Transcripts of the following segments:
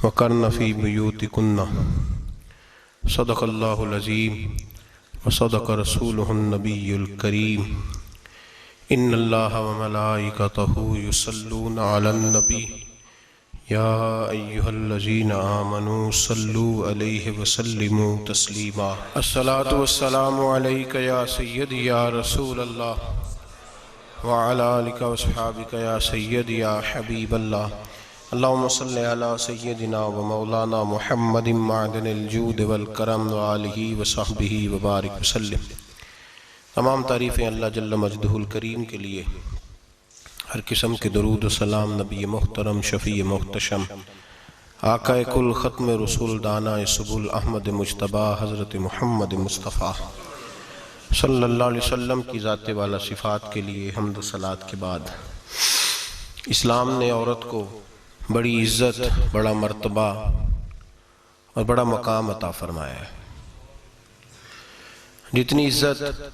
वक़र्न फ़ी बुयूतिकुन्ना सदक़ल्लाहुल अज़ीम व सदक़ रसूलुहुन नबियुल करीम। इन्नल्लाहा व मलाइकतहु युसल्लूना अलन नबी या अय्युहल्लज़ीना आमनू सल्लू अलैहि व सल्लिमू तस्लीमा। अस्सलातु वस्सलामु अलैका या सय्यदी या रसूलल्लाह व अला आलिका व अस्हाबिका या सय्यदी या हबीबल्लाह। अल्लाहुम्मा सल्लि अला सय्यदिना व मौलाना मुहम्मदिन मअदनिल जूद वल करम व आलिहि व सहबिहि व बारिक वसल्लिम। तमाम तारीफ़ें अल्लाह जल्ल मजदहुल करीम के लिए। हर किस्म के दरूद व सलाम नबी मुहतरम शफ़ी मुहतशम आका कुल ख़त्म रसूल दाना सुबुल अहमद मुज्तबा हज़रत मुहम्मद मुस्तफ़ा सल्लल्लाहु अलैहि वसल्लम की ज़ात वाला सिफ़ात के लिए हम्द सलात के बाद, इस्लाम ने औरत को बड़ी इज़्ज़त, बड़ा मर्तबा और बड़ा मकाम अता फरमाया है। जितनी इज़्ज़त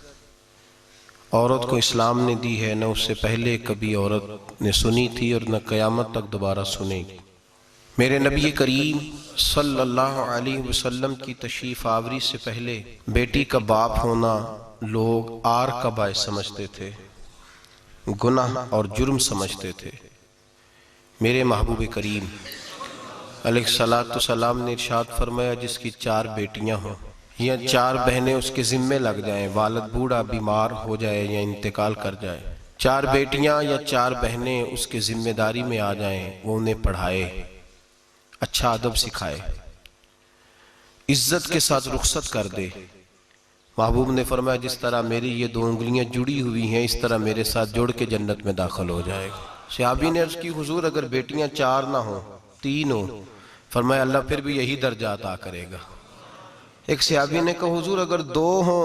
औरत को इस्लाम ने दी है, न उससे पहले कभी औरत ने सुनी थी और न क़यामत तक दोबारा सुनेगी। मेरे नबी करीम सल्लल्लाहु अलैहि वसल्लम की तशरीफ़ आवरी से पहले बेटी का बाप होना लोग आर का बायस समझते थे, गुनाह और जुर्म समझते थे। मेरे महबूब करीम अलैहिस्सलातु सलाम ने इरशाद फरमाया, जिसकी 4 बेटियां हों या 4 बहनें उसके ज़िम्मे लग जाएं, वालिद बूढ़ा बीमार हो जाए या इंतकाल कर जाए, 4 बेटियां या 4 बहनें उसके ज़िम्मेदारी में आ जाएं, वो उन्हें पढ़ाए, अच्छा अदब सिखाए, इज्जत के साथ रुखसत कर दे। महबूब ने फरमाया, जिस तरह मेरी ये 2 उंगलियां जुड़ी हुई हैं, इस तरह मेरे साथ जुड़ के जन्नत में दाखिल हो जाएगा। सहाबी ने अर्ज़ की, हुजूर अगर बेटियां 4 ना हो 3 हो? फरमाया, अल्लाह फिर भी यही दर्जा अता करेगा। एक सहाबी ने कहा, हुजूर अगर 2 हो?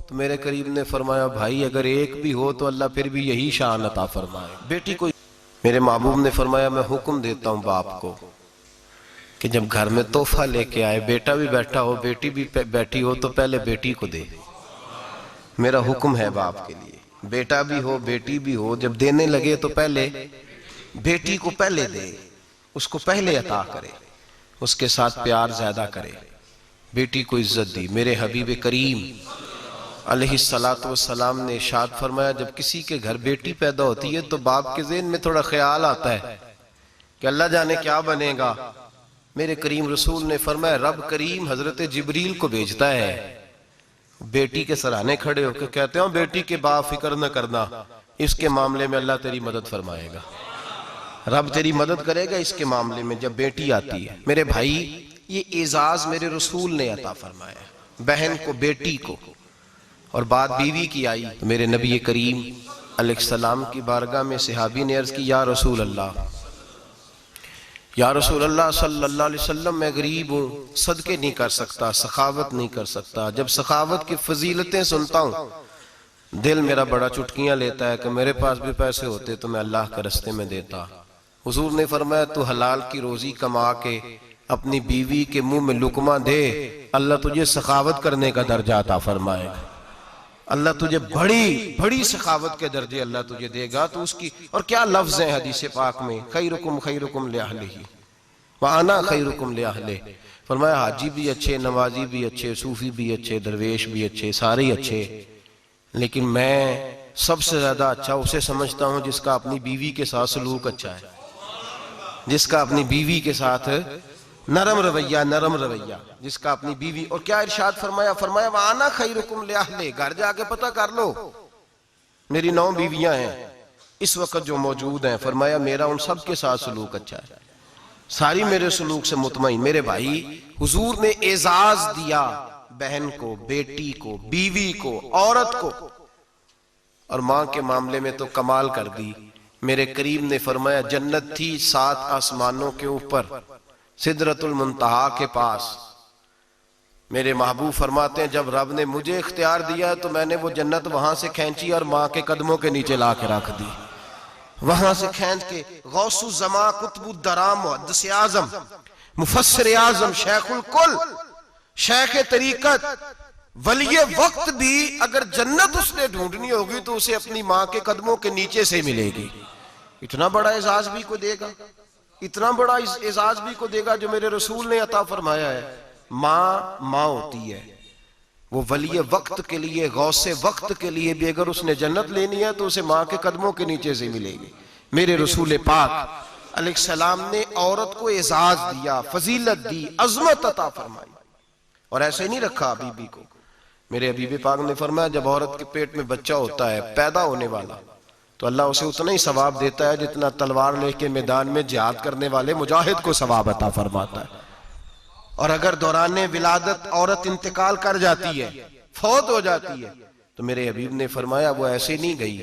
तो मेरे करीब ने फरमाया, भाई अगर 1 भी हो तो अल्लाह फिर भी यही शान अता फरमाए। बेटी को मेरे महबूब ने फरमाया, मैं हुक्म देता हूँ बाप को कि जब घर में तोहफा लेके आए, बेटा भी बैठा हो बेटी भी बैठी हो, तो पहले बेटी को दे। मेरा हुक्म है बाप के लिए, बेटा भी हो बेटी भी हो, जब देने लगे तो पहले बेटी को पहले दे, उसको पहले अता करे, उसके साथ प्यार ज्यादा करे, बेटी को इज्जत दी। मेरे हबीब करीम अलैहिस्सलातु वस्सलाम ने इरशाद फरमाया, जब किसी के घर बेटी पैदा होती है तो बाप के ज़हन में थोड़ा ख्याल आता है कि अल्लाह जाने क्या बनेगा। मेरे करीम रसूल ने फरमाया, रब करीम हजरत जिब्रील को भेजता है, बेटी के सराहने खड़े होकर कहते हो, बेटी के बाप फिक्र न करना, इसके मामले में अल्लाह तेरी मदद फरमाएगा, रब तेरी मदद करेगा इसके मामले में जब बेटी आती है। मेरे भाई, ये एजाज मेरे रसूल ने अता फरमाया, बहन को बेटी को, और बात बीवी की आई तो मेरे नबी करीम अलैहिस्सलाम की बारगाह में सहाबी ने अर्ज की, या रसूल अल्लाह, या रसूल अल्लाह सल्लल्लाहु अलैहि वसल्लम, मैं गरीब हूँ, सदके नहीं कर सकता, सखावत नहीं कर सकता। जब सखावत की फजीलतें सुनता हूँ दिल मेरा बड़ा चुटकियाँ लेता है कि मेरे पास भी पैसे होते तो मैं अल्लाह के रास्ते में देता। हुजूर ने फरमाया, तू हलाल की रोजी कमा के अपनी बीवी के मुंह में लुकमा दे, अल्लाह तुझे सखावत करने का दर्जा अता फरमाएगा, अल्लाह तुझे बड़ी बड़ी सखावत के दर्जे अल्लाह तुझे देगा। तो उसकी और क्या लफ्ज है हदीस पाक में, खैरुकुम लिअहलिही व अना खैरुकुम लिअहलिही। फरमाया, हाजी भी अच्छे, नमाजी भी अच्छे, सूफी भी अच्छे, दरवेश भी अच्छे, सारे अच्छे, लेकिन मैं सबसे ज्यादा अच्छा उसे समझता हूं जिसका अपनी बीवी के साथ सलूक अच्छा है, जिसका अपनी बीवी के साथ नरम रवैया, जिसका अपनी बीवी। और क्या इरशाद फरमाया, फरमाया, वाना खैरुकुम लिअहलिही, घर जाके पता कर लो, मेरी 9 बीवियां हैं इस वक्त जो मौजूद हैं, फरमाया मेरा उन सब के साथ सलूक अच्छा है, सारी मेरे सलूक से मुतमईन। मेरे भाई, हुजूर ने एजाज दिया बहन को, बेटी को, बीवी को, औरत को, और मां के मामले में तो कमाल कर दी। मेरे करीम ने फरमाया, जन्नत थी 7 आसमानों के ऊपर, सिदरतुल मुंतहा के पास। मेरे महबूब फरमाते हैं, जब रब ने मुझे इख्तियार दिया तो मैंने वो जन्नत वहां से खींची और मां के कदमों के नीचे ला के रख दी। वहां से खींच के गौसु जमा, कुतुबुद्दराम, मुहद्दिस आजम, मुफस्सिर आजम, शेखुल कुल, शेख तरीकत, वली वक्त भी अगर जन्नत उसने ढूंढनी होगी तो उसे अपनी मां के कदमों के नीचे से मिलेगी। इतना बड़ा एजाज भी को देगा, इतना बड़ा एजाज भी को देगा जो मेरे रसूल ने अता फरमाया है। माँ माँ होती है, वो वली वक्त के लिए, गौसे वक्त के लिए भी अगर उसने जन्नत लेनी है तो उसे माँ के कदमों के नीचे से मिलेगी। मेरे रसूल पाक अलैहिस्सलाम ने औरत को एजाज दिया, फजीलत दी, अजमत अता फरमाई, और ऐसे नहीं रखा बीबी को। मेरे हबीब पाक ने फरमाया जब औरत के पेट में बच्चा होता है पैदा होने वाला, तो अल्लाह उसे उतना ही सवाब देता है जितना तलवार लेके मैदान में जिहाद करने वाले मुजाहिद को सवाब अता फरमाता है। और अगर दौरान विलादत औरत इंतकाल कर जाती है, फौत हो जाती है, तो मेरे हबीब ने फरमाया वो ऐसे नहीं गई,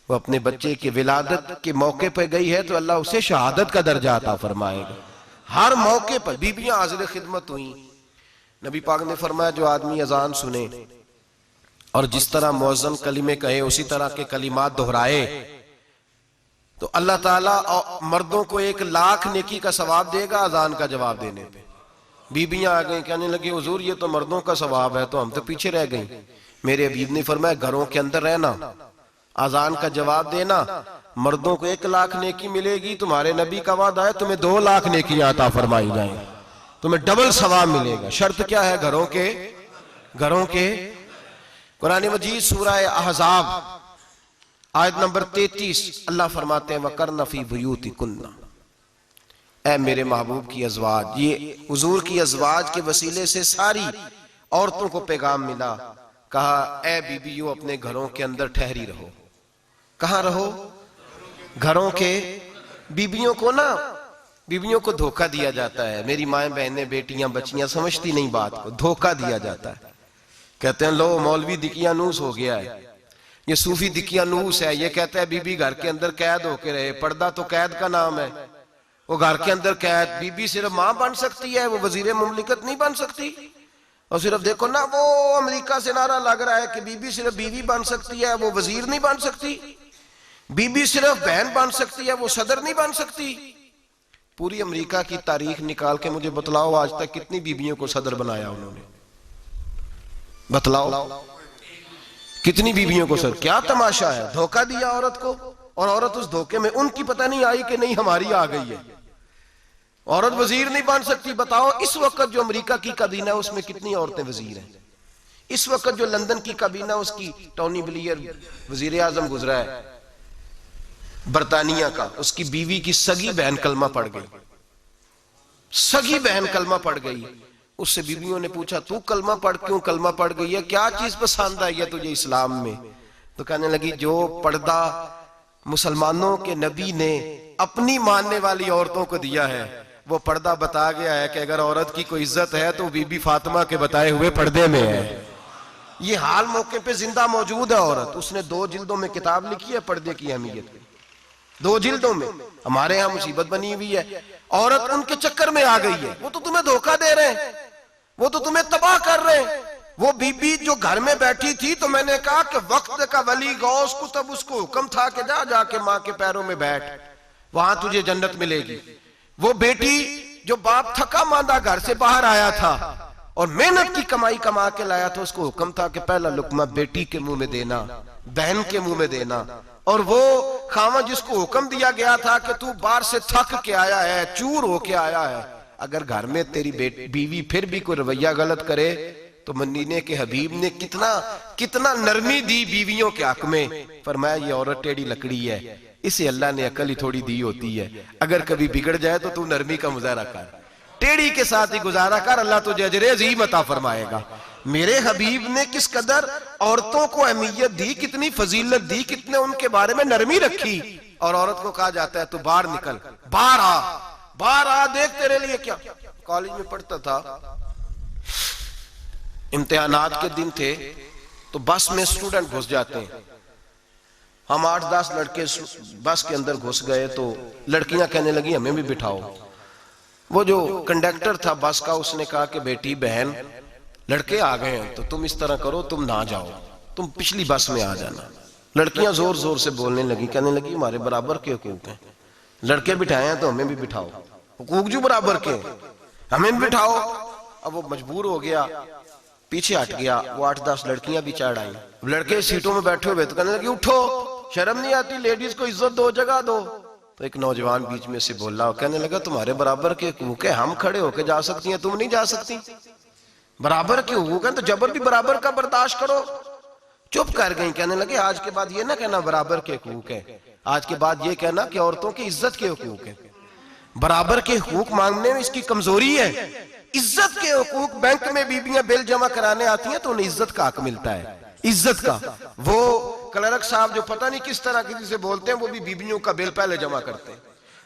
वो अपने बच्चे की विलादत के मौके पर गई है तो अल्लाह उसे शहादत का दर्जा अता फरमाएगा। हर मौके पर बीबियां हाजिर खिदमत हुई। नबी पाक ने फरमाया जो आदमी अजान सुने और जिस तरह मुअज्जिन कलिमे कहे उसी तरह के कलिमात दोहराए तो अल्लाह ताला मर्दों को 1,00,000 नेकी का सवाब देगा अजान का जवाब देने पे। बीबियां आ गई, कहने लगी हुजूर ये तो मर्दों का सवाब है, तो हम तो पीछे रह गई। मेरे हबीब ने फरमाया घरों के अंदर रहना, अजान का जवाब देना, मर्दों को 1,00,000 नेकी मिलेगी, तुम्हारे नबी का वादा है तुम्हें 2,00,000 नेकियां अता फरमाई जाएंगी, तुम्हें डबल सवाब मिलेगा। शर्त क्या है? घरों के कुरान मजीद सूरह अहज़ाब आयत नंबर 33 अल्लाह फरमाते हैं वकरना फी बुयूतिकुन्ना, ऐ मेरे महबूब की अज़वाज, ये हुजूर की अज़वाज के वसीले से सारी औरतों को पैगाम मिला। कहा ऐ बीबियों अपने घरों के अंदर ठहरी रहो। कहां रहो? घरों के। बीबियों को धोखा दिया जाता है। मेरी माएं बहनें बेटियां बच्चियां समझती नहीं बात को, धोखा दिया जाता है। कहते हैं लो मौलवी दिकियानूस हो गया है, ये सूफी दिकियानूस है, ये कहता है बीबी घर के अंदर कैद होके रहे। पर्दा तो कैद का नाम है, वो घर के अंदर कैद। बीबी सिर्फ मां बन सकती है, वो वजीर मुमलिकत नहीं बन सकती। और सिर्फ देखो ना वो अमेरिका से नारा लग रहा है कि बीबी सिर्फ बीवी बन सकती है, वो वजीर नहीं बन सकती। बीबी सिर्फ बहन बन सकती है, वो सदर नहीं बन सकती। पूरी अमेरिका की तारीख निकाल के मुझे बतलाओ आज तक कितनी बीबियों को सदर बनाया उन्होंने, बतलाओ कितनी बीबियों को सदर। क्या तमाशा है, धोखा दिया औरत को, और औरत उस धोखे में उनकी पता नहीं आई कि नहीं हमारी आ गई है। औरत वजीर नहीं बन सकती। बताओ इस वक्त जो अमेरिका की काबीना है उसमें कितनी औरतें वजीर हैं? इस वक्त जो लंदन की काबीना उसकी टोनी ब्लेयर वजीर आजम गुजरा है बरतानिया का, उसकी बीवी की सगी बहन कलमा पड़ गई। सगी बहन कलमा पड़ गई। उससे बीवियों ने पूछा तू कलमा पढ़ क्यों कलमा पड़ गई है, क्या चीज पसंद आई है तुझे इस्लाम में? तो कहने लगी जो पर्दा मुसलमानों के नबी ने अपनी मानने वाली औरतों को दिया है वो पर्दा बता गया है कि अगर औरत की कोई इज्जत है तो बीबी फातिमा के बताए हुए पर्दे में है। ये हाल मौके पे जिंदा मौजूद है औरत। उसने 2 जिल्दों में किताब लिखी है पर्दे की अहमियत, 2 जिल्दों में। हमारे यहाँ मुसीबत बनी हुई है, औरत उनके चक्कर में आ गई है। वो तो तुम्हें धोखा दे रहे हैं, वो तो तुम्हें तबाह कर रहे हैं। वो बीबी जो घर में बैठी थी तो मैंने कहा कि वक्त का वली गौस को तब उसको हुक्म था कि जा जाके माँ के पैरों में बैठ, वहां तुझे जन्नत मिलेगी। वो बेटी जो बाप थका मांदा घर से बाहर आया था और मेहनत की कमाई कमा के लाया था, उसको हुक्म था कि पहला लुकमा बेटी के मुंह में देना, बहन के मुंह में देना। और वो खामा जिसको हुक्म दिया गया था कि तू बाहर से थक के आया है, चूर होके आया है, अगर घर में तेरी बीवी फिर भी कोई रवैया गलत करे तो मदीने के हबीब ने कितना नरमी दी बीवियों के हक में। फरमाया ये औरत टेढ़ी लकड़ी है, इसे अल्लाह ने अकल ही थोड़ी दी होती है, अगर कभी बिगड़ जाए तो तू नरमी का मुजाहरा कर, टेढ़ी के साथ ही गुजारा कर, अल्लाह तुझे अजरे अज़ीम अता फरमाएगा। मेरे हबीब ने किस कदर औरतों को अहमियत दी, कितनी फजीलत दी, कितने उनके बारे में नरमी रखी। और औरत को कहा जाता है तू बाहर निकल, बाहर आ, देख तेरे लिए क्या। कॉलेज में पढ़ता था, इम्तिहानात के दिन थे तो बस में स्टूडेंट घुस जाते हैं। हम 8-10 लड़के बस के अंदर घुस गए तो लड़कियां कहने लगी हमें भी बिठाओ। वो जो कंडक्टर था बस का उसने कहा कि बेटी बहन लड़के आ गए हैं तो तुम इस तरह करो, तुम ना जाओ, तुम पिछली बस में आ जाना। लड़कियां जोर जोर से बोलने लगी, कहने लगी हमारे बराबर के हुकूक हैं, लड़के बिठाए हैं तो हमें भी बिठाओ, हुकूक जो बराबर के हमें भी बिठाओ। अब वो मजबूर हो गया, पीछे हट गया। वो 8-10 लड़कियां भी चढ़ आई। लड़के सीटों में बैठे हुए तो कहने लगे उठो, शर्म नहीं आती, लेडीज को इज्जत दो, जगह दो। तो एक नौजवान बीच में से बोला और कहने लगा तुम्हारे बराबर के हुकूक है, हम खड़े होके जा सकती हैं, तुम नहीं जा सकती। बराबर के हुकूक है तो जबर भी बराबर का बर्दाश्त करो। चुप कर गई। कहने लगे आज के बाद ये ना कहना बराबर के हुकूक है, आज के बाद ये कहना कि औरतों की इज्जत के हुकूक है। बराबर के हुकूक मांगने में इसकी कमजोरी है। इज्जत के हुकूक, बैंक में बीबियां बिल जमा कराने आती हैं तो उन्हें इज्जत का हक मिलता है, इज्जत का। वो क्लर्क साहब जो पता नहीं किस तरह किसी से बोलते हैं, वो भी बीबियों का बिल पहले जमा करते हैं।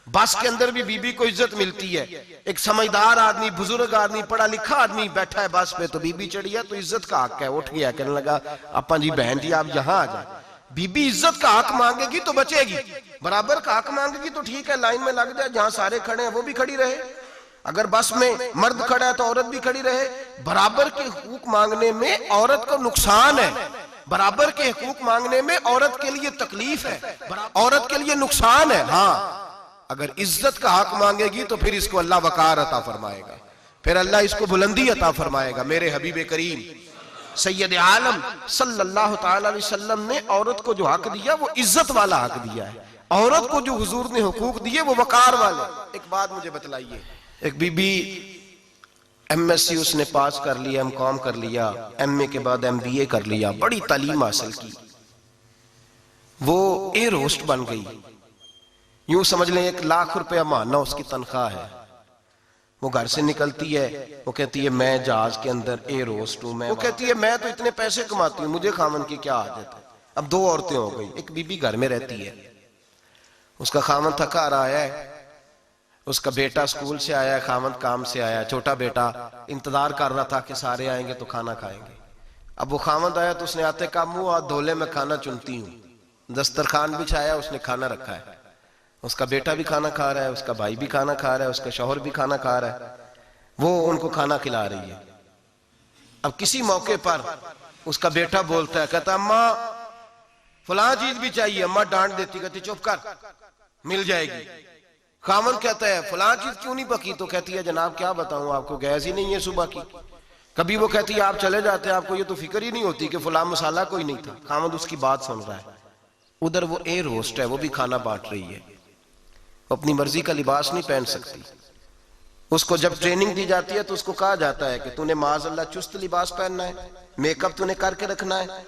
बस के अंदर भी बीबी को इज्जत मिलती है। एक समझदार आदमी, बुजुर्ग आदमी, पढ़ा लिखा आदमी बैठा है बस पे, तो बीबी चढ़ी है तो इज्जत का हक है। उठ गया, कहने लगा अपा जी बहन जी आप यहाँ आ जाए। बीबी इज्जत का हक मांगेगी तो बचेगी, बराबर का हक मांगेगी तो ठीक है, लाइन में लग जाए, जहां सारे खड़े हैं वो भी खड़ी रहे। अगर बस में मर्द खड़ा है तो औरत भी खड़ी रहे। बराबर के हुकूक मांगने में औरत को नुकसान है, बराबर के हुकूक मांगने में औरत के लिए तकलीफ है, औरत के लिए नुकसान है। हाँ, अगर इज्जत का हक मांगेगी तो फिर इसको अल्लाह वकार अता फरमाएगा, फिर अल्लाह इसको बुलंदी अता फरमाएगा। मेरे हबीब करीम सैयद आलम सल्लल्लाहु तआला अलैहि वसल्लम ने औरत को जो हक दिया वो इज्जत वाला हक दिया है। औरत को जो हुजूर ने हुकूक दिए वो वकार वाले। एक बात मुझे बतलाइए, एक बीबी एमएससी उसने पास कर लिया, एमकॉम कर लिया, एमए के बाद एमबीए कर लिया, बड़ी तालीम हासिल की, वो एयर होस्ट बन गई। यूं समझ लें 1 लाख रुपया महीना उसकी तनख्वाह है। वो घर से निकलती है, वो कहती है मैं जहाज के अंदर एयर होस्ट हूं। मैं वो कहती है मैं तो इतने पैसे कमाती हूँ, मुझे खामन की क्या आदत है। अब 2 औरतें हो गई। एक बीबी घर में रहती है, उसका खामन थका आ रहा है, उसका बेटा स्कूल से आया है, खामन काम से आया है, छोटा बेटा इंतजार कर रहा था कि सारे आएंगे तो खाना खाएंगे। अब वो खामन आया तो उसने आते का मुंह हाथ धोले मैं खाना चुनती हूँ। दस्तरखान बिछाया, उसने खाना रखा है, उसका बेटा भी खाना खा रहा है, उसका भाई भी खाना खा रहा है, उसका शौहर भी खाना खा रहा है, वो उनको खाना खिला रही है। अब किसी मौके पर उसका बेटा बोलता है, कहता अम्मा फलां चीज भी चाहिए। अम्मा डांट देती, कहती चुप कर, मिल जाएगी। खामन कहता है फलां चीज क्यों नहीं पकी? तो कहती है जनाब क्या बताऊं आपको, गैस ही नहीं है सुबह की। कभी वो कहती है आप चले जाते हैं, आपको ये तो फिक्र ही नहीं होती कि फलां मसाला कोई नहीं था। खामन उसकी बात सुन रहा है। उधर वो एयर होस्ट है, वो भी खाना बांट रही है, अपनी मर्जी का लिबास नहीं पहन सकती। उसको जब ट्रेनिंग दी जाती है तो उसको कहा जाता है कि तूने माज़अल्लाह चुस्त लिबास पहनना है, मेकअप तूने करके रखना है,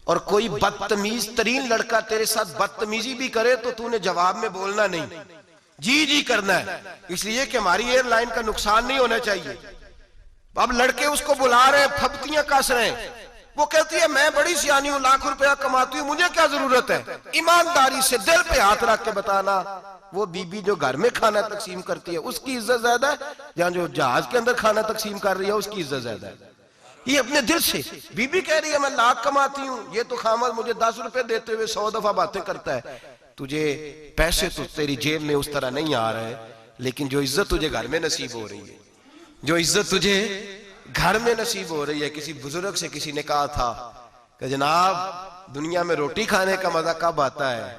और कोई बदतमीज तरीन लड़का तेरे साथ बदतमीजी भी करे तो तूने जवाब में बोलना नहीं, जी जी करना है, इसलिए कि हमारी एयरलाइन का नुकसान नहीं होना चाहिए। अब लड़के उसको बुला रहे हैं, फप्तियां कस रहे हैं। वो कहती है मैं बड़ी सियानी हूं, लाख रुपया कमाती हूं, मुझे क्या जरूरत है। ईमानदारी से दिल पे हाथ रख के बताना, वो बीबी जो घर में खाना तकसीम करती है उसकी इज्जत ज्यादा है, या जो जहाज के अंदर खाना तकसीम कर रही है उसकी इज्जत ज्यादा है। ये अपने दिल से बीबी कह रही है मैं लाख कमाती हूं, ये तो खामद मुझे 10 रुपए देते हुए 100 दफा बातें करता है। तुझे पैसे तो तेरी जेब में उस तरह नहीं आ रहे, लेकिन जो इज्जत तुझे घर में नसीब हो रही है, जो इज्जत तुझे घर में नसीब हो रही है। किसी बुजुर्ग से किसी ने कहा था कि जनाब दुनिया में रोटी खाने का मजा कब आता है?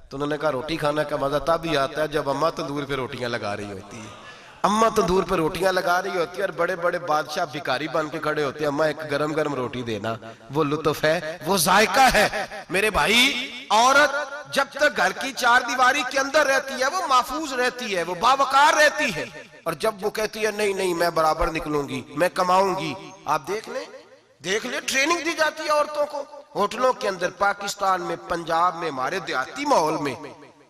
तो उन्होंने कहा रोटी खाने का मजा तब ही आता है जब अम्मा तंदूर पे रोटियां लगा रही होती है। अम्मा तंदूर पे रोटियां लगा रही होती है और बड़े बड़े बादशाह भिखारी बन के खड़े होते हैं, अम्मा एक गरम गरम रोटी देना। वो लुत्फ है, वो जायका है। मेरे भाई, औरत जब तक घर की 4 दीवारी के अंदर रहती है वो महफूज रहती है, वो बावकार रहती है। और जब वो कहती है नहीं नहीं मैं बराबर निकलूंगी, मैं कमाऊंगी, आप देख ले ट्रेनिंग दी जाती है औरतों को होटलों के अंदर। पाकिस्तान में, पंजाब में, हमारे देहाती माहौल में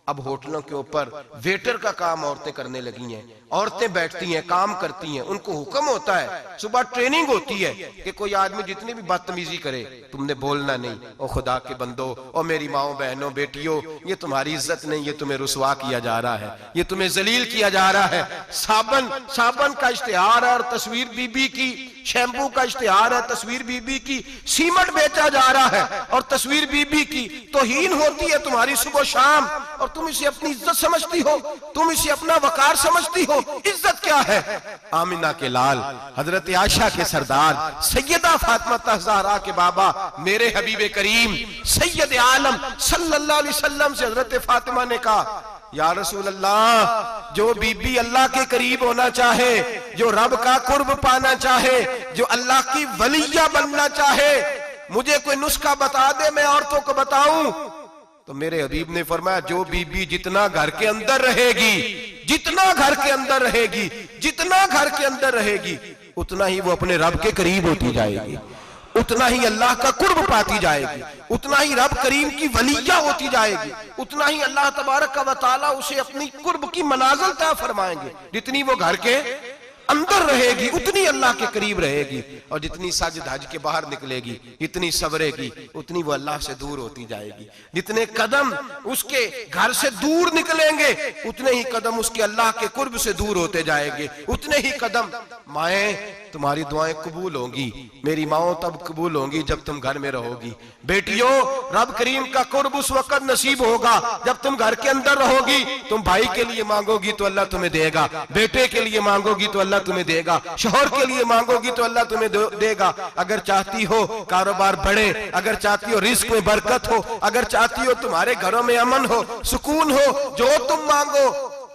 अब होटलों के ऊपर वेटर का काम औरतें करने लगी हैं। औरतें बैठती हैं, काम करती हैं, उनको हुक्म होता है, सुबह ट्रेनिंग होती है कि कोई आदमी जितनी भी बदतमीजी करे तुमने बोलना नहीं। ओ खुदा के बंदो, ओ मेरी माओ बहनों बेटियों, ये तुम्हारी इज्जत नहीं, ये तुम्हें रुसवा किया जा रहा है, ये तुम्हें जलील किया जा रहा है। साबन का इश्तिहार है और तस्वीर बीबी की, शैम्पू का इश्तिहार है, तस्वीर बीबी की, सीमेंट बेचा जा रहा है और तस्वीर बीबी की। तौहीन होती है तुम्हारी सुबह शाम और तुम इसे अपनी इज्जत समझती हो, तुम इसे अपना वकार समझती हो। इज्जत क्या है? आमिना के लाल, हजरत आयशा के सरदार, सैयदा फातिमा ज़हरा के बाबा, मेरे हबीब करीम सैयद आलम सल्लल्लाहु अलैहि वसल्लम से हजरत फातिमा ने कहा या रसूल अल्लाह, जो बीबी अल्लाह के करीब होना चाहे, जो रब का कुर्ब पाना चाहे, जो अल्लाह की वलिया बनना चाहे, मुझे कोई नुस्खा बता दे, मैं औरतों को बताऊं। तो मेरे हबीब ने फरमाया जो बीबी जितना घर के अंदर रहेगी, जितना घर के अंदर रहेगी, जितना घर के अंदर रहेगी, उतना ही वो अपने रब के करीब होती जाएगी, उतना ही अल्लाह का कुर्ब पाती जाएगी, उतना ही रब करीम की वलिया होती जाएगी, उतना ही अल्लाह तबारक व तआला उसे अपनी कुर्ब की मनाजिल तय फरमाएंगे। जितनी वो घर के अंदर रहेगी उतनी अल्लाह के करीब रहेगी, और जितनी सज धज के बाहर निकलेगी, जितनी सवरेगी, उतनी वो अल्लाह से दूर होती जाएगी। जितने कदम उसके घर से दूर निकलेंगे, उतने ही कदम उसके अल्लाह के कुर्ब से दूर होते जाएंगे, उतने ही कदम। माएं, तुम्हारी दुआएं कबूल होंगी, मेरी माओ तब कबूल होंगी जब तुम घर में रहोगी। बेटियों, रब करीम का कुर्ब उस वक्त नसीब होगा जब तुम घर के अंदर रहोगी। तुम भाई के लिए मांगोगी तो अल्लाह तुम्हें देगा, बेटे के लिए मांगोगी तो अल्लाह तुम्हें देगा, शौहर के लिए मांगोगी तो अल्लाह तुम्हें देगा। अगर चाहती हो कारोबार बढ़े, अगर चाहती हो रिस्क में बरकत हो, अगर चाहती हो तुम्हारे घरों में अमन हो, सुकून हो, जो तुम मांगो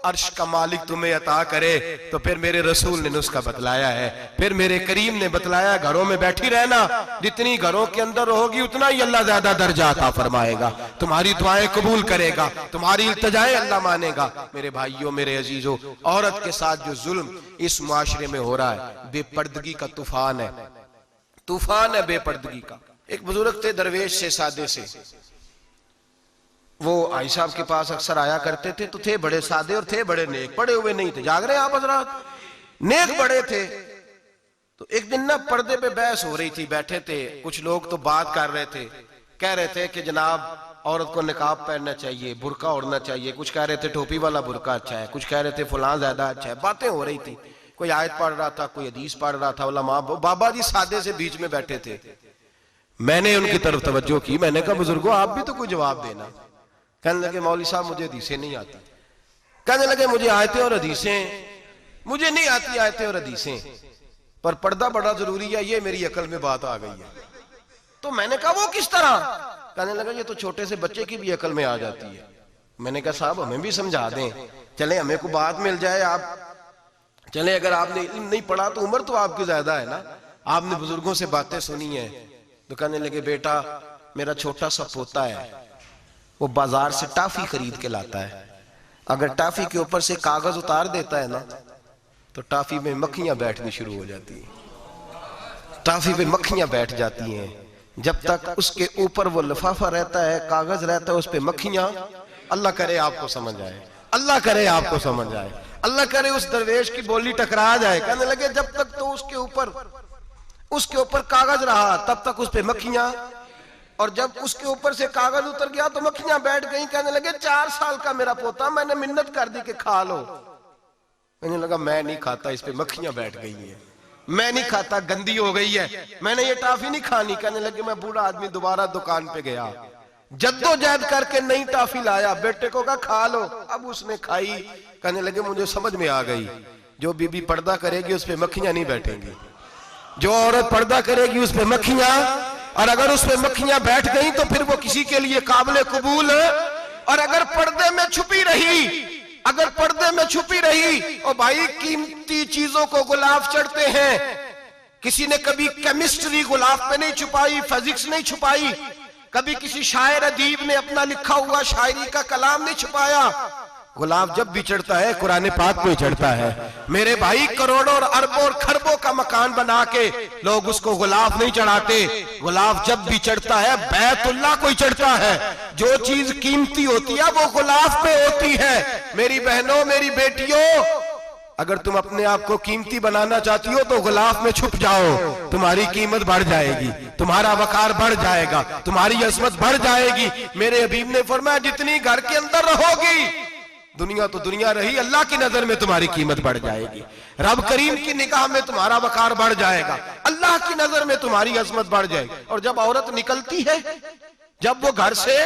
अर्श का मालिक तुम्हें अता करे, तो फिर मेरे रसूल ने नुस्खा बतलाया है, फिर मेरे करीम ने बतलाया, घरों में बैठी रहना। जितनी घरों के अंदर रहोगी उतना ही अल्लाह ज्यादा दर्जा अता फरमाएगा, तुम्हारी दुआएं कबूल करेगा, तुम्हारी इल्तिजाएं अल्लाह मानेगा। मेरे भाइयों, मेरे अजीजों, औरत के साथ जो जुल्म इस मुआशरे में हो रहा है, बेपर्दगी का तूफान है, तूफान है बेपर्दगी का। एक बुजुर्ग थे दरवेश से, सादे से, वो आई साहब के पास अक्सर आया करते थे, तो थे बड़े सादे और थे बड़े नेक, पढ़े हुए नहीं थे, जाग रहे आप हजरात, नेक बड़े थे। तो एक दिन ना पर्दे पे बहस हो रही थी, बैठे थे कुछ लोग, तो बात कर रहे थे, कह रहे थे कि जनाब औरत को निकाब पहनना चाहिए, बुरका ओढ़ना चाहिए, कुछ कह रहे थे टोपी वाला बुरका अच्छा है, कुछ कह रहे थे फलां ज्यादा अच्छा है। बातें हो रही थी, कोई आयत पढ़ रहा था, कोई हदीस पढ़ रहा था, उलमा बाबा जी सादे से बीच में बैठे थे। मैंने उनकी तरफ तवज्जो की, मैंने कहा बुजुर्गो आप भी तो कोई जवाब देना। कहने लगे मौलवी साहब मुझे हदीसें नहीं आती, कहने लगे मुझे आयतें और हदीसें मुझे नहीं आती, आयतें और हदीसें, पर पर्दा बड़ा जरूरी है, ये मेरी अकल में बात आ गई है। तो मैंने कहा वो किस तरह? कहने लगा ये तो छोटे से बच्चे की भी अकल में आ जाती है। मैंने कहा साहब हमें भी समझा दें, चले हमें को बात मिल जाए, आप चले, अगर आपने इल्म नहीं पढ़ा तो उम्र तो आपकी ज्यादा है ना, आपने बुजुर्गों से बातें सुनी है। तो कहने लगे बेटा मेरा छोटा सा पोता है, वो बाजार से टाफी खरीद के लाता है, अगर टाफी के ऊपर से कागज उतार देता है ना, तो टाफी में मक्खियां बैठनी शुरू हो जाती है, टाफी पे मक्खियां बैठ जाती हैं। जब तक उसके ऊपर वो लिफाफा रहता है, कागज रहता है, उस पे मक्खियां, अल्लाह करे आपको समझ आए, अल्लाह करे आपको समझ आए, अल्लाह करे उस दरवेश की बोली टकरा जाए। कहने लगे जब तक तो उसके ऊपर कागज रहा तब तक उस पे मक्खियां, और जब उसके ऊपर से कागज उतर गया तो मक्खियां बैठ गई। कहने लगे 4 साल का मेरा पोता, मैंने मिन्नत कर दी कि खा लो। कहने लगा मैं नहीं खाता, इस पे मक्खियां बैठ गई है, मैं नहीं खाता, गंदी हो गई है, मैंने ये टाफी नहीं खानी। कहने लगे मैं बूढ़ा आदमी दोबारा दुकान पे गया, जद्दोजहद करके नई टाफी लाया, बेटे को कहा खा लो, अब उसने खाई। कहने लगे मुझे समझ में आ गई, जो बीबी पर्दा करेगी उस पे मक्खियां नहीं बैठेंगी, जो औरत पर्दा करेगी उस पे मक्खियां, और अगर उस पे मक्खियां बैठ गई तो फिर वो किसी के लिए काबिल कबूल है। और अगर पर्दे में छुपी रही, अगर पर्दे में छुपी रही, और भाई कीमती चीजों को गुलाब चढ़ते हैं, किसी ने कभी केमिस्ट्री गुलाब पे नहीं छुपाई, फिजिक्स नहीं छुपाई, कभी किसी शायर अदीब ने अपना लिखा हुआ शायरी का कलाम नहीं छुपाया। गुलाब जब भी चढ़ता है कुरान पाक पे चढ़ता है। मेरे भाई करोड़ों और अरबों और खरबों का मकान बना के लोग उसको गुलाब नहीं चढ़ाते, गुलाब जब भी चढ़ता है बैतुल्लाह को ही चढ़ता है। जो चीज कीमती होती है वो गुलाब पे होती है। मेरी बहनों, मेरी बेटियों, अगर तुम अपने आप को कीमती बनाना चाहती हो तो गुलाब में छुप जाओ, तुम्हारी कीमत बढ़ जाएगी, तुम्हारा वकार बढ़ जाएगा, तुम्हारी अजमत बढ़ जाएगी। मेरे हबीब ने फरमाया जितनी घर के अंदर रहोगी, दुनिया तो दुनिया रही, अल्लाह की नजर में तुम्हारी कीमत बढ़ जाएगी, रब करीम की निगाह में तुम्हारा वकार बढ़ जाएगा, अल्लाह की नजर में तुम्हारी अजमत बढ़ जाएगी। और जब औरत निकलती है, जब वो घर से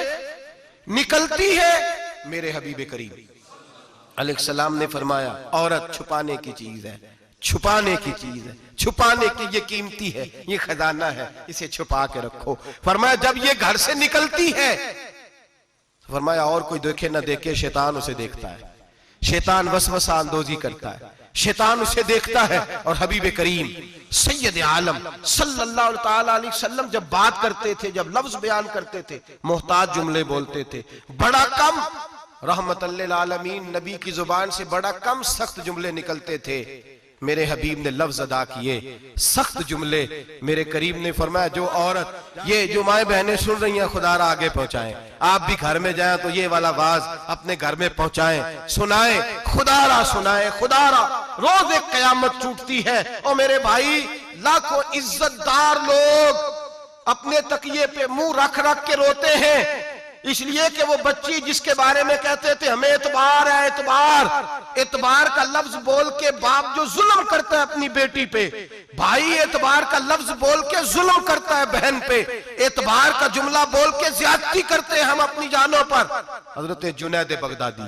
निकलती है, मेरे हबीब करीम अलैहिस्सलाम ने फरमाया औरत छुपाने की चीज है, छुपाने की चीज है, छुपाने की, ये कीमती है, ये खजाना है, इसे छुपा के रखो। फरमाया जब ये घर से निकलती है, फरमाया और कोई देखे ना देखे, शैतान उसे देखता है, शैतान वसवसा अंदोजी करता है, शैतान उसे देखता है। और हबीब करीम सैयद आलम सल्लल्लाहु ताला अलैहि वसल्लम जब बात करते थे, जब लफ्ज बयान करते थे, मोहताज जुमले बोलते थे, बड़ा कम, रहमतुल्लिल आलमीन नबी की जुबान से बड़ा कम सख्त जुमले निकलते थे। मेरे हबीब ने लफ्ज अदा किए सख्त जुमले। मेरे करीम ने फरमाया जो औरत, ये जो माए बहनें सुन रही हैं, खुदारा आगे पहुंचाएं। आप भी घर में जाएं तो ये वाला वाज अपने घर में पहुंचाएं, सुनाएं, खुदारा सुनाएं, खुदारा। रोज एक कयामत टूटती है और मेरे भाई लाखों इज्जतदार लोग अपने तकिए पे मुंह रख रख के रोते हैं, इसलिए कि वो बच्ची जिसके बारे में कहते थे हमें एतबार है, एतबार का लफ्ज बोल के बाप जो जुल्म करता है अपनी बेटी पे, भाई एतबार का लफ्ज बोल के जुल्म करता है बहन पे, एतबार का जुमला बोल के ज्यादती करते हैं हम अपनी जानों पर। हजरत जुनैद बगदादी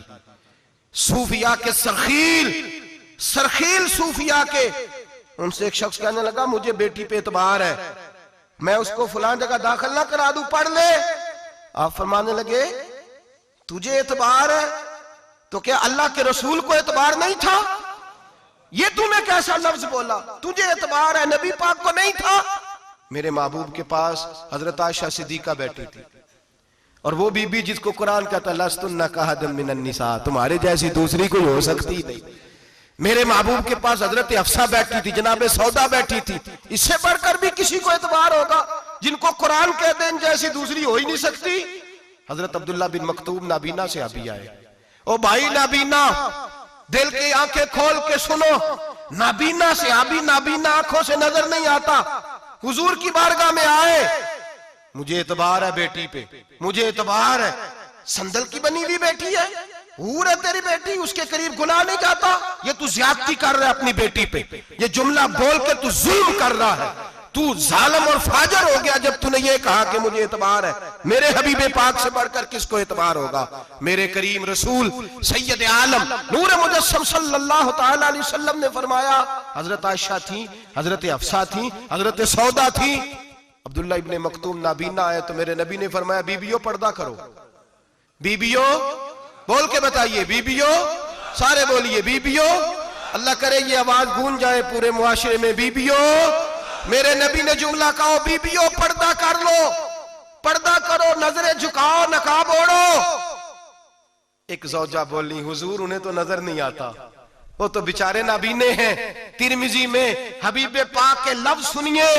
सूफिया के सरखील सूफिया के, उनसे एक शख्स कहने लगा मुझे बेटी पे एतबार है, मैं उसको फलां जगह दाखिल ना करा दूं, पढ़ ले। आप फरमाने लगे तुझे एतबार है तो क्या अल्लाह के रसूल को एतबार नहीं था? ये तूने कैसा लफ्ज बोला? तुझे एतबार है, नबी पाक को नहीं था? मेरे महबूब के पास हजरत आयशा सिद्दीका बैठी थी, और वो बीबी जिसको कुरान कहता लस्तुन्ना कहदम मिनन निसा, तुम्हारे जैसी दूसरी कोई हो सकती नहीं। मेरे महबूब के पास हजरत अफसा बैठी थी, जनाबे सौदा बैठी थी, इससे बढ़कर भी किसी को एतबार होगा जिनको कुरान कह दें जैसी दूसरी हो ही नहीं सकती। हजरत अब्दुल्ला बिन मक्तूम नाबीना से अभी आए, ओ भाई नाबीना दिल की आंखें खोल के सुनो, नाबीना से अभी नाबीना आंखों से नजर नहीं आता, हुजूर की बारगाह में आए, मुझे एतबार है बेटी पे, मुझे एतबार है, संदल की बनी हुई बेटी है, हूर है तेरी बेटी, उसके करीब गुनाह नहीं जाता, ये तू ज्यादती कर रहा है अपनी बेटी पे, ये जुमला बोल के तू जुल्म कर रहा है, तू जालिम और फाजर हो गया जब तूने ये कहा कि मुझे एतबार है। मेरे हबीबे पाक से बढ़कर किसको एतबार होगा? मेरे करीम रसूल सैयद आलम नूर मुजस्सम सल्लल्लाहु ताला अलैहि वसल्लम ने फरमाया, हजरत आयशा थी, हजरत अफसा थी, हजरत सौदा थी, अब्दुल्ला इब्ने मक्तूम नाबीना आए तो मेरे नबी ने फरमाया बीबियों पर्दा करो, बीबियों बोल के बताइए, बीबियों सारे बोलिए, बीबियों, अल्लाह करे ये आवाज गूंज जाए पूरे मुआशरे में, बीबियों। मेरे नबी ने जुमला कहा बीबियों पर्दा कर लो, पर्दा करो, नजरें झुकाओ, नकाब ओढ़ो। एक जौजा बोली हुजूर उन्हें तो नजर नहीं आता, वो तो बेचारे नाबीने हैं। तिरमिजी में हबीब पाक के लफ्ज सुनिए,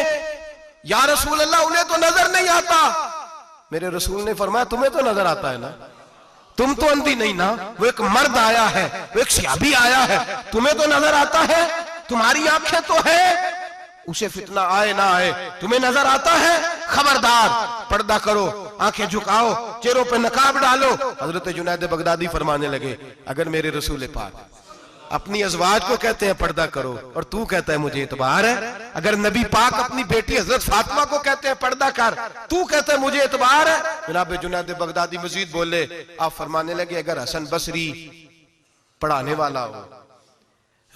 या रसूल अल्लाह उन्हें तो नजर नहीं आता। मेरे रसूल ने फरमाया तुम्हें तो नजर आता है ना, तुम तो अंधी नहीं ना, वो एक मर्द आया है, वो एक सहाबी आया है, तुम्हें तो नजर आता है, तुम्हारी आंखें तो है, उसे फितना आए ना आए तुम्हें नजर आता है, खबरदार पर्दा करो, आंखें झुकाओ, चेहरों पे नकाब डालो। हजरत जुनैद बगदादी फरमाने लगे अगर मेरे रसूल पाक अपनी अज़वाज को कहते हैं पर्दा करो और तू कहता है मुझे एतबार है, अगर नबी पाक अपनी बेटी हजरत फातिमा को कहते हैं पर्दा कर, तू कहता है मुझे एतबार है। जनाब जुनैद बगदादी मजीद बोले, आप फरमाने लगे अगर हसन बसरी पढ़ाने वाला हो,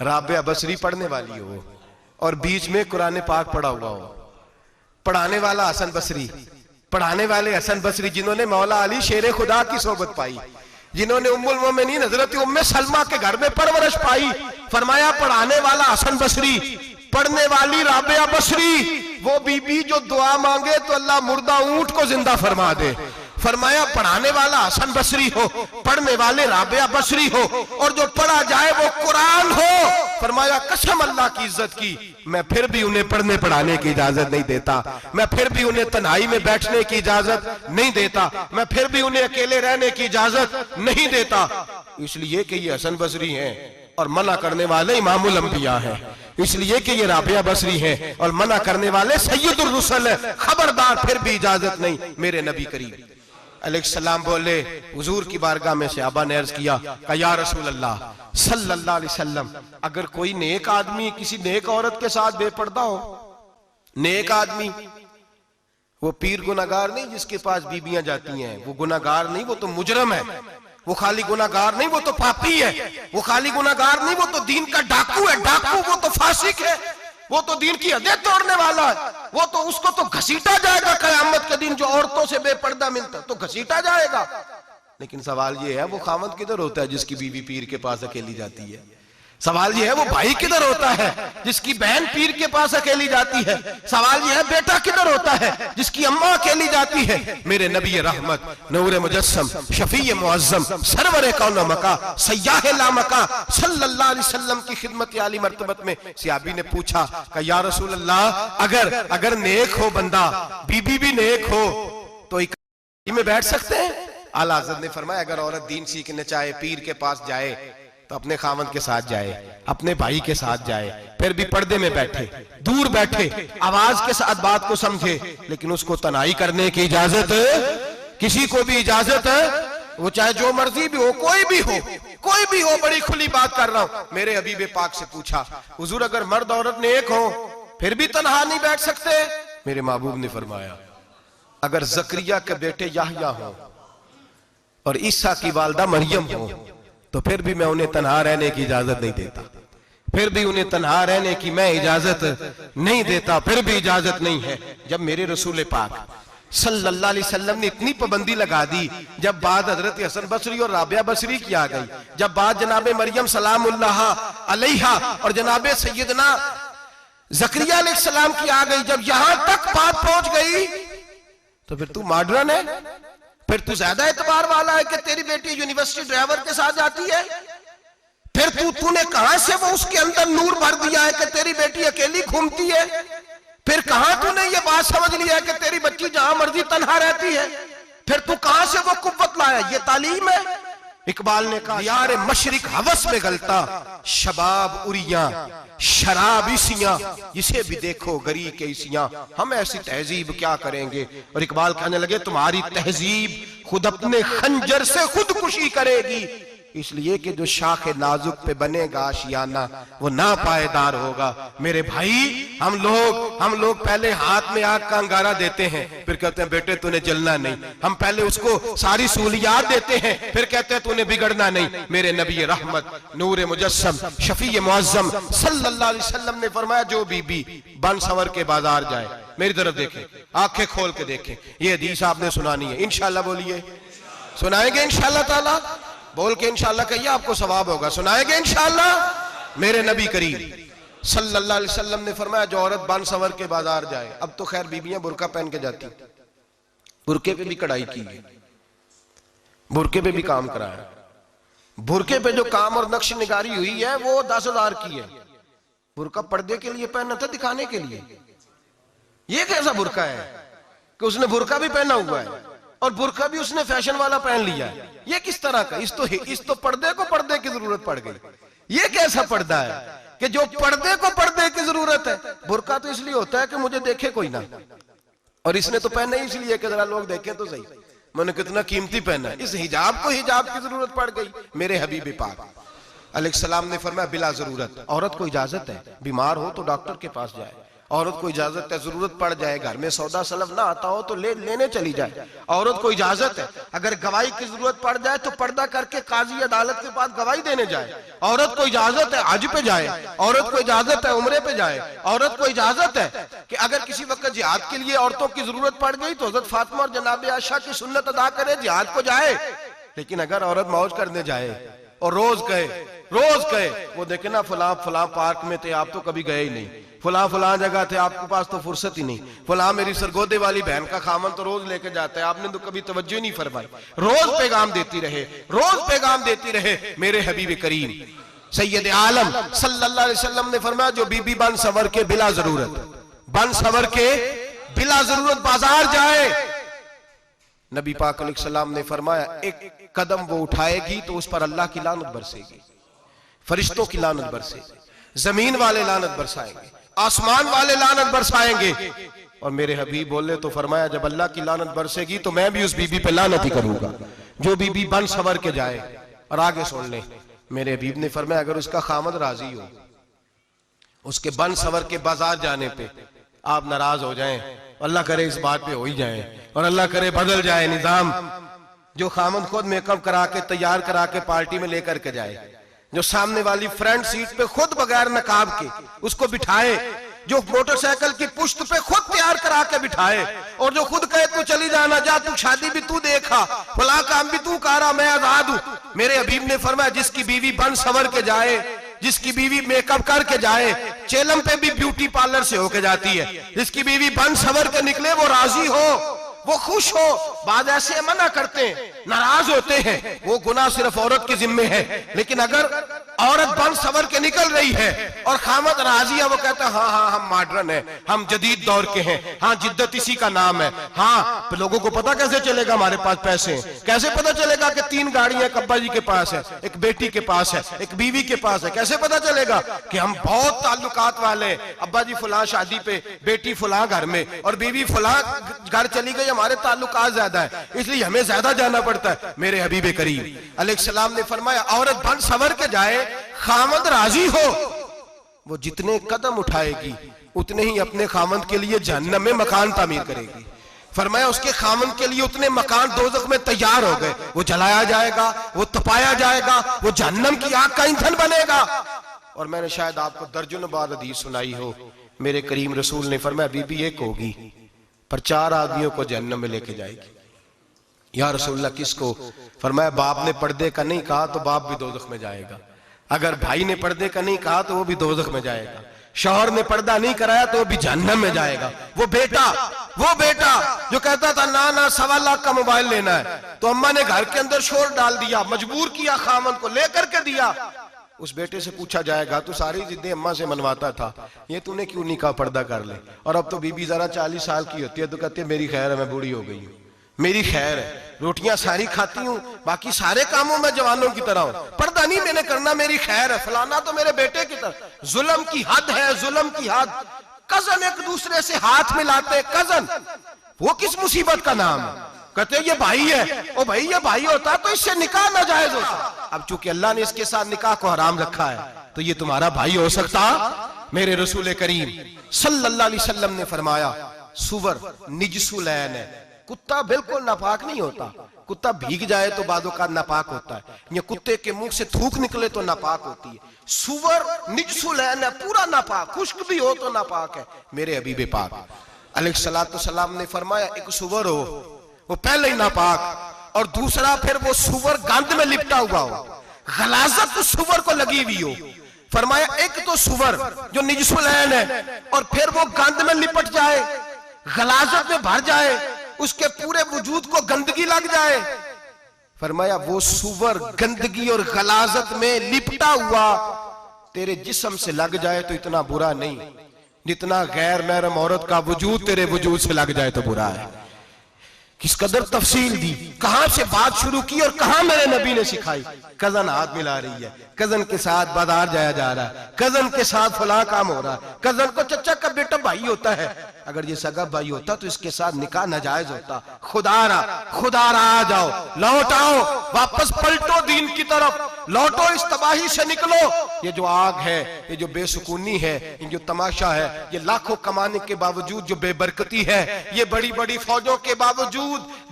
राबिया बसरी पढ़ने वाली हो और बीच में कुरान पाक पढ़ा हुआ हो, पढ़ाने वाला हसन बसरी, पढ़ाने वाले हसन बसरी जिन्होंने मौला अली शेर खुदा की सोबत पाई, जिन्होंने उम्मुल मोमिनीन हजरत उम्मे सलमा के घर में परवरिश पाई, फरमाया पढ़ाने वाला हसन बसरी, पढ़ने वाली राबिया बसरी, वो बीबी जो दुआ मांगे तो अल्लाह मुर्दा ऊंट को जिंदा फरमा दे। फरमाया पढ़ाने वाला हसन बसरी हो, पढ़ने वाले राबिया बसरी हो, और जो पढ़ा जाए वो कुरान हो। फरमाया कसम अल्लाह की इज्जत की, मैं फिर भी उन्हें पढ़ने पढ़ाने की इजाजत नहीं देता, मैं फिर भी उन्हें तन्हाई में बैठने की इजाजत नहीं देता, मैं फिर भी उन्हें अकेले रहने की इजाजत नहीं देता, इसलिए कि ये हसन बसरी हैं और मना करने वाले इमामुल अंबिया हैं, इसलिए कि ये राबिया बसरी हैं और मना करने वाले सैयदुर रुसल हैं, खबरदार फिर भी इजाजत नहीं। मेरे नबी करीम अलैहिस्सलाम बोले, हुजूर की बारगाह में सहाबा ने अर्ज किया या रसूल अल्लाह सल्लल्लाहु अलैहि वसल्लम, अगर कोई नेक आदमी किसी नेक औरत के साथ बेपर्दा हो, नेक आदमी, वो पीर गुनाहगार नहीं जिसके पास बीबियां जाती हैं, वो गुनाहगार नहीं, वो तो मुजरम है, वो खाली गुनाहगार नहीं, वो तो पापी है, वो खाली गुनाहगार नहीं, वो तो दीन का डाकू है, डाकू, वो तो फासिक है, वो तो दीन की हदें तोड़ने वाला है, वो तो उसको तो घसीटा जाएगा कयामत के दिन, जो औरतों से बेपर्दा मिलता तो घसीटा जाएगा। लेकिन सवाल ये है वो खामद किधर होता है जिसकी बीवी पीर के पास अकेली जाती है? सवाल ये है वो भाई किधर होता है जिसकी बहन पीर के पास अकेली जाती है। सवाल ये है बेटा किधर होता है जिसकी अम्मा अकेली जाती है। मेरे नबी रहमत नूर मुजस्सम शफी मुअज्जम सरवर कौन मका सयाह ला मका सल्लल्लाहु अलैहि वसल्लम की खिदमत आली मर्तबत में सहाबी ने पूछा कि या रसूल अल्लाह अगर नेक हो बंदा, बीबी भी नेक हो तो इकट्ठी में बैठ सकते हैं? आला हज़रत ने फरमाया अगर औरत दीन सीखने चाहे पीर के पास जाए तो अपने खावंद के साथ जाए, अपने भाई के साथ जाए, फिर भी पर्दे में बैठे, दूर बैठे, आवाज के साथ बात को समझे, लेकिन उसको तनाई करने की इजाजत किसी को भी इजाजत है, वो चाहे जो मर्जी भी हो, कोई भी हो, बड़ी खुली बात कर रहा हूं। मेरे हबीब पाक से पूछा हुजूर अगर मर्द औरत नेक हो फिर भी तन्हा नहीं बैठ सकते? मेरे महबूब ने फरमाया अगर जकरिया के बेटे याहया हो और ईसा की वालदा मरियम हो तो फिर भी मैं उन्हें तन्हा रहने की इजाजत नहीं देता, फिर भी उन्हें तन्हा रहने की मैं इजाजत नहीं देता, फिर भी इजाजत नहीं है। जब मेरे रसूल पाक सल्लल्लाहु अलैहि वसल्लम ने इतनी पाबंदी लगा दी, जब बात हजरत हसन बसरी और राबिया बसरी की आ गई, जब बात जनाबे मरियम सलामुल्लाह अलैहा और जनाबे सैयदना जकरिया अलैहिस्सलाम की आ गई, जब यहां तक बात पहुंच गई तो फिर तू मॉडर्न है, फिर तू ज्यादा एतबार वाला है कि तेरी बेटी यूनिवर्सिटी ड्राइवर के साथ जाती है, फिर तूने कहां से वो उसके अंदर नूर भर दिया है कि तेरी बेटी अकेली घूमती है, फिर कहां तूने ये बात समझ लिया है कि तेरी बच्ची जहां मर्जी तन्हा रहती है, फिर तू कहां से वो कुव्वत लाया? ये तालीम है। इकबाल ने कहा यार मशरिक हवस में गलता शबाब उरिया शराब इसियां, इसे भी देखो गरी के इसियां, हम ऐसी तहजीब क्या करेंगे? और इकबाल कहने लगे तुम्हारी तहजीब खुद अपने खंजर से खुदकुशी करेगी, इसलिए कि जो शाख नाजुक पे बनेगा आशियाना वो ना पायदार होगा। मेरे भाई हम लोग पहले हाथ में आग का अंगारा देते हैं, फिर कहते हैं बेटे तूने जलना नहीं। हम पहले उसको सारी सहूलियात देते हैं, फिर कहते हैं तूने बिगड़ना नहीं। मेरे नबी रहमत नूर मुजस्सम शफी मुअज्जम सल्लल्लाहु अलैहि वसल्लम ने फरमाया जो बीबी बन सवर के बाजार जाए, मेरी तरफ देखे, आंखें खोल के देखे, ये हदीस आपने सुनानी है। इंशाल्लाह बोलिए, सुनाएंगे इंशाल्लाह ताला, बोल के इंशाल्लाह कहिए आपको सवाब होगा, सुनाएंगे इंशाल्लाह। मेरे नबी करीम सल्लल्लाहु अलैहि वसल्लम ने फरमाया जो औरत बन सवर के बाजार जाए, अब तो खैर बीबियां बुरका पहन के जाती, बुरके पे भी कढ़ाई की है, बुरके पे भी काम कराया, बुरके पे जो काम और नक्श निगारी हुई है वो 10,000 की है। बुरका पर्दे के लिए पहना था, दिखाने के लिए। ये कैसा बुरका है कि उसने बुरका भी पहना हुआ है और बुरका भी उसने फैशन वाला पहन लिया है? ये किस तरह का? इस तो पर्दे को पर्दे की जरूरत पड़ गई। ये कैसा पर्दा है कि जो पर्दे को पर्दे की जरूरत है? बुरका तो इसलिए होता है कि मुझे देखे कोई ना, और इसने तो पहना ही इसलिए कि जरा लोग देखें तो सही मैंने कितना कीमती पहना है। इस हिजाब को हिजाब की जरूरत पड़ गई। मेरे हबीब पाक अलैहिस्सलाम ने फरमाया बिला जरूरत, औरत को इजाजत है बीमार हो तो डॉक्टर के पास जाए, औरत को इजाजत है जरूरत पड़ जाए घर में सौदा सलफ ना आता हो तो लेने चली जाए, औरत को इजाजत है अगर गवाही की जरूरत पड़ जाए तो पर्दा करके काजी अदालत के पास गवाही देने जाए, औरत को इजाजत है हज पे जाए, औरत को इजाजत है उम्रे पे जाए, औरत को इजाजत है कि अगर किसी वक्त जिहाद के लिए औरतों की जरूरत पड़ गई तो हजरत फातिमा और जनाब आयशा की सुन्नत अदा करे, जिहाद को जाए। लेकिन अगर औरत मौज करने जाए और रोज कहे वो देखे ना फला पार्क में थे आप तो कभी गए ही नहीं, फला जगह थे आपके पास तो फुर्सत ही नहीं, फला मेरी सरगोदे वाली बहन का खामन तो रोज लेके जाता है, आपने तो कभी तवज्जो नहीं फरमाई। रोज पैगाम देती रहे। मेरे हबीब करीम सैयद आलम सल्लल्लाहु अलैहि वसल्लम ने फरमाया जो बीबी बन सवर के बिला जरूरत बाजार जाए, नबी पाक अलैहिस्सलाम ने फरमाया एक कदम वो उठाएगी तो उस पर अल्लाह की लानत बरसेगी, फरिश्तों की लानत बरसेगी, जमीन वाले लानत बरसाएंगे, आसमान वाले लानत बरसाएंगे। और मेरे हबीब बोले तो फरमाया जब अल्लाह की लानत बरसेगी तो मैं भी उस बीबी पे लानत ही करूंगा जो बीबी बन सवर के जाए। और आगे सुन ले, मेरे हबीब ने फरमाया अगर उसका खामद राजी हो उसके बन सवर के बाजार जाने पे आप नाराज हो जाएं, अल्लाह करे इस बात पे हो ही जाए और अल्लाह करे बदल जाए निजाम, जो खामद खुद मेकअप करा के तैयार करा के पार्टी में लेकर के जाए, जो सामने वाली फ्रंट सीट पे खुद बगैर नकाब के उसको बिठाए, जो मोटरसाइकिल की पुश्त पे खुद तैयार करा के बिठाए और जो खुद कहे तू चली जाना जा, तू शादी भी तू देखा, फला काम भी तू करा, मैं आजाद हूं। मेरे हबीब ने फरमाया जिसकी बीवी बन सवर के जाए जिसकी बीवी मेकअप करके जाए, चेलम पे भी ब्यूटी पार्लर से होके जाती है, जिसकी बीवी बन सवर के निकले वो राजी हो, वो खुश हो। बाद ऐसे मना करते हैं, नाराज होते हैं, वो गुनाह सिर्फ औरत के जिम्मे है। लेकिन अगर औरत बन सवर के निकल रही है और खामद राजी है, वो कहता है हाँ हाँ हम मॉडर्न है, हम जदीद दौर के हैं, हाँ जिद्दत इसी का नाम है। हाँ तो लोगों को पता कैसे चलेगा हमारे पास पैसे हैं, कैसे पता चलेगा कि 3 गाड़ियां एक अब्बा जी के पास है, एक बेटी के पास है, एक बीवी के पास है, कैसे पता चलेगा कि हम बहुत ताल्लुकात वाले हैं। अब्बा जी फुला शादी पे, बेटी फुला घर में और बीवी फुला घर चली गई, हमारे ताल्लुकात ज्यादा है इसलिए हमें ज्यादा जाना पड़ता है। मेरे हबीब करीम अलैहिस्सलाम ने फरमाया औरत बन सवर के जाए, खामद राजी हो, वो जितने कदम उठाएगी उतने ही अपने खामद के लिए जहन्नम में मकान तामीर करेगी। फरमाया उसके खामद के लिए उतने मकान दोज़ख में तैयार हो गए, वो जलाया जाएगा, वो तपाया जाएगा, वो जहन्नम की आग का ईंधन बनेगा। और मैंने शायद आपको दर्जनों बार हदीस सुनाई हो, मेरे करीम रसूल ने फरमाया बीबी एक होगी पर 4 आदमियों को जहन्नम में लेके जाएगी। या रसूलल्लाह किसको? फरमाया बाप ने पर्दे का नहीं कहा तो बाप भी दोज़ख में जाएगा, अगर भाई ने पर्दे का नहीं कहा तो वो भी दोज़ख में जाएगा, शौहर ने पर्दा नहीं कराया तो वो भी जहन्नम में जाएगा। वो बेटा जो कहता था ना ना 1.25 लाख का मोबाइल लेना है, तो अम्मा ने घर के अंदर शोर डाल दिया, मजबूर किया, खामद को लेकर के दिया। उस बेटे से पूछा जाएगा तू सारी जिद्दें अम्मा से मनवाता था, ये तूने क्यों नहीं कहा पर्दा कर ले? और अब तो बीबी जरा 40 साल की होती है तो कहती है मेरी खैर है, मैं बूढ़ी हो गई हूँ, मेरी खैर है, रोटियां सारी खाती हूँ, बाकी सारे कामों में जवानों की तरह हूं, पर्दा नहीं मैंने करना, मेरी खैर है। फलाना तो मेरे बेटे की तरह। जुल्म की हद है, जुल्म की हद। कजन एक दूसरे से हाथ मिलाते, कजन, वो किस मुसीबत का नाम है? कहते ये भाई है, ओ भाई ये भाई होता तो इससे निकाह नाजायज होता। अब चूंकि अल्लाह ने इसके साथ निकाह को हराम रखा है तो ये तुम्हारा भाई हो सकता? मेरे रसूल करीम सल्लल्लाहु अलैहि वसल्लम ने फरमाया सुवर निजसुलैन है, कुत्ता बिल्कुल नापाक नहीं होता, कुत्ता भीग जाए तो बादों का नापाक होता है, ये कुत्ते के मुंह से थूक निकले तो नापाक होती है। सुवर निजसुलैन है, पूरा नापाक, खुश्क भी हो तो नापाक है। मेरे हबीब पाक अलैहिस्सलातु वस्सलाम ने फरमाया एक सुवर हो वो पहले ही नापाक, और दूसरा फिर वो सुवर गंद में लिपटा हुआ हो, गलाजत उस सुवर को लगी हुई हो। फरमाया एक तो सुवर जो निजसुलैन है और फिर वो गंद में लिपट जाए, गलाजत में भर जाए, उसके पूरे वजूद को गंदगी लग जाए। फरमाया वो सुवर गंदगी और गलाजत में लिपटा हुआ तेरे जिस्म से लग जाए तो इतना बुरा नहीं, जितना गैर महरम औरत का वजूद तेरे वजूद से लग जाए तो बुरा है। किस कदर तफसील दी, कहां से बात शुरू की और कहां मेरे नबी ने सिखाई। कजन हाथ मिला रही है, कजन के साथ बाजार जाया जा रहा है, कजन के साथ फला काम हो रहा है, कजन को चचा का बेटा भाई होता है, अगर ये सगा भाई होता तो इसके साथ निकाह नाजायज होता। खुदारा आ जाओ, लौट आओ, वापस पलटो दीन की तरफ, लौटो, इस तबाही से निकलो। ये जो आग है, ये जो बेसुकूनी है, ये जो तमाशा है, ये लाखों कमाने के बावजूद जो बेबरकती है, ये बड़ी बड़ी फौजों के बावजूद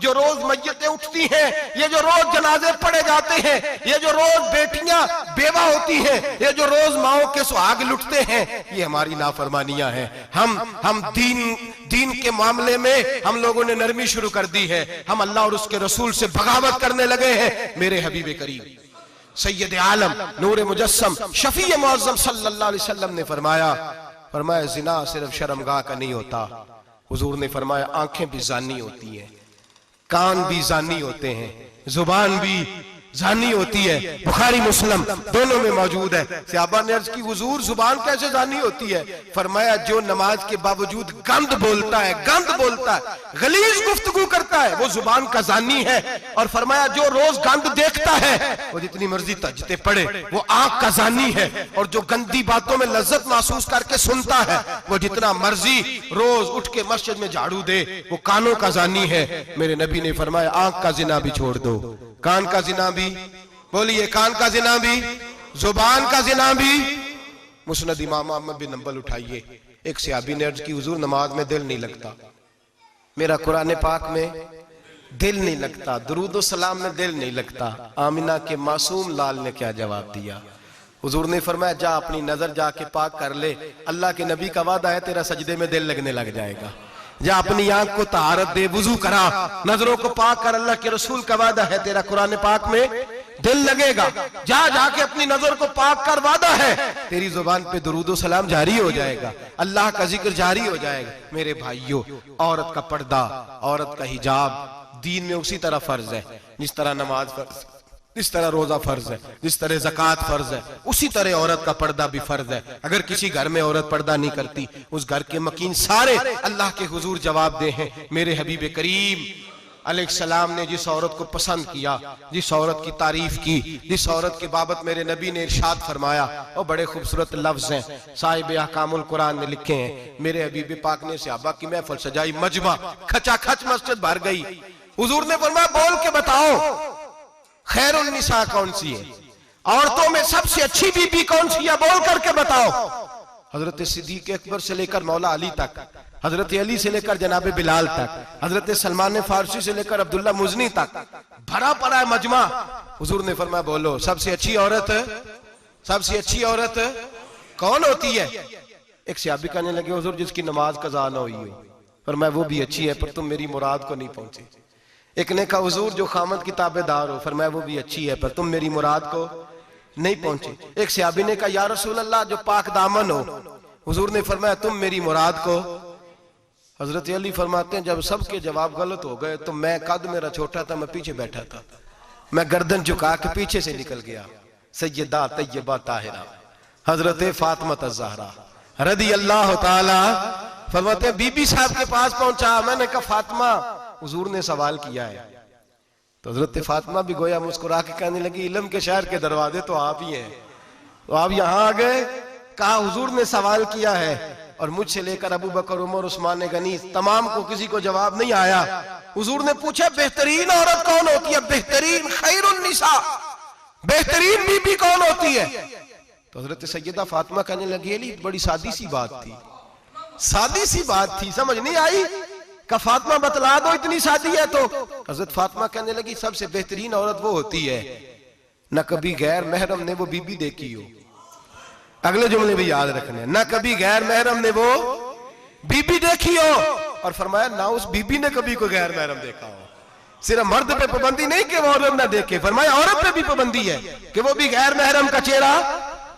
जो रोज मय्यतें उठती हैं, ये जो रोज जनाजे पड़े जाते हैं, ये जो रोज बेटियां बेवा होती हैं, ये जो रोज माओ के सुहाग लुटते हैं, ये हमारी नाफरमानियां हैं। हम दीन के मामले में हम लोगों ने नरमी शुरू कर दी है, हम अल्लाह और उसके रसूल से बगावत करने लगे हैं। मेरे हबीब करीम सैयद आलम नूर मुजस्सम शफी मुअज़्ज़म सल्लल्लाहु अलैहि वसल्लम ने फरमाया जिना सिर्फ शर्मगाह का नहीं होता, हुजूर ने फरमाया आंखें भी जानी होती हैं, कान भी जानी होते हैं, जुबान भी जानी होती है। बुखारी मुस्लिम दोनों में मौजूद है। सहाबा ने अर्ज की हुजूर जुबान कैसे जानी होती है? फरमाया जो नमाज के बावजूद गंद बोलता है, गलीज गुफ्तगू करता है, वो जुबान का जानी है। और फरमाया जो रोज गंद देखता है, वो जितनी मर्जी तजते पड़े, वो आंख का जानी है। और जो गंदी बातों में लज्जत महसूस करके सुनता है, वो जितना मर्जी रोज उठ के मस्जिद में झाड़ू दे, वो कानों का जानी है। मेरे नबी ने फरमाया आंख का जिना भी छोड़ दो, कान का जिना भी, बोलिए कान का जिना भी, जुबान का जिना भी। मुस्नद इमाम अहमद बिन हंबल उठाइए, एक सहाबी ने अर्ज की हुजूर नमाज में दिल नहीं लगता, मेरा कुरान पाक में दिल नहीं लगता, दुरूद सलाम में दिल नहीं लगता। आमिना के मासूम लाल ने क्या जवाब दिया? हुजूर ने फरमाया जा अपनी नजर जाके पाक कर ले, अल्लाह के नबी का वादा है तेरा सजदे में दिल लगने लग जाएगा। जा अपनी आंख को तहारत दे, वुजू करा, नजरों को पाक कर, अल्लाह के रसूल का वादा है तेरा कुरान पाक में दिल लगेगा, जा जाके अपनी नजर को पाक कर वादा है तेरी जुबान पे दुरूदो सलाम जारी हो जाएगा, अल्लाह का जिक्र जारी हो जाएगा। मेरे भाइयों, औरत का पर्दा, औरत का हिजाब दीन में उसी तरह फर्ज है जिस तरह नमाज फर्ज, जिस तरह रोजा फर्ज है, जिस तरह ज़कात फर्ज है, उसी तरह औरत का पर्दा भी फर्ज है। अगर किसी घर में औरत पर्दा नहीं करती, उस घर के मकीन सारे अल्लाह के हुजूर जवाब दे हैं। मेरे हबीब करीम अलैहिस्सलाम ने जिस औरत को पसंद किया, जिस औरत की तारीफ की, जिस औरत की बाबत मेरे नबी ने इरशाद फरमाया, और बड़े खूबसूरत लफ्ज हैं, साहिब अहकामुल कुरान ने लिखे हैं। मेरे हबीब पाक ने सहाबा की महफिल सजाई, मजमा खचाखच मस्जिद भर गई। हुजूर ने फरमाया बोल के बताओ खैरुन निसा कौन सी है, औरतों में सबसे अच्छी बीबी कौन सी है, बोल करके बताओ। हजरत सिद्दीक अकबर से लेकर मौला अली तक, हजरत अली से लेकर जनाब बिलाल तक, हजरत सलमान फारसी से लेकर अब्दुल्ला मुजनी तक भरा पड़ा है मजमा। हुजूर ने फरमाया बोलो सबसे अच्छी औरत, सबसे अच्छी औरत कौन होती है? एक सहाबी कहने लगे हुजूर जिसकी नमाज कज़ा न हुई हो। फरमाया वो भी अच्छी है पर तुम मेरी मुराद को नहीं पहुंचे। एक ने कहा हुजूर जो खामद की ताबेदार हो। फरमाया वो भी अच्छी है पर तुम मेरी मुराद को नहीं पहुंचे। एक सहाबी ने कहा या रसूल अल्लाह जो पाक दामन हो। हुजूर ने फरमाया तुम मेरी मुराद को। हजरत अली फरमाते हैं जब सबके जवाब गलत हो गए तो मैं, कद मेरा छोटा था, मैं पीछे बैठा था, मैं गर्दन झुका के पीछे से निकल गया। सैयदा तैयबा ताहिरा हजरत फातिमा ज़हरा रदी अल्लाह ताला फरमाते हैं बीबी साहब के पास पहुंचा। मैंने कहा फातिमा हुजूर ने सवाल किया है। तो हजरत फातिमा भी गोया मुस्कुरा के कहने लगी इल्म के शहर के दरवाजे तो आप ही हैं, तो आप यहाँ आ गए। कहा हुजूर ने सवाल किया है और मुझसे लेकर अबू बकर, उमर, उस्मान गनी तमाम को किसी को जवाब नहीं आया। हुजूर ने पूछा बेहतरीन औरत कौन होती है, बेहतरीन खैरुन निसा, बेहतरीन बीबी कौन होती है? तो हजरत सैयदा फातिमा कहने लगी अली बड़ी सादी सी बात थी, सादी सी बात थी, समझ नहीं आई। का फातिमा बतला दो इतनी सादी है। तो हजरत फातिमा कहने लगी सबसे बेहतरीन औरत वो होती है न कभी गैर महरम ने वो बीबी देखी हो। अगले जुमले भी याद रखने, न कभी गैर महरम ने वो बीबी देखी हो। और फरमाया ना उस बीबी ने कभी कोई गैर महरम देखा हो। सिर्फ मर्द पे पाबंदी नहीं कि वो औरत ना देखे, फरमाया औरत पे भी पाबंदी है कि वो भी गैर महरम का चेहरा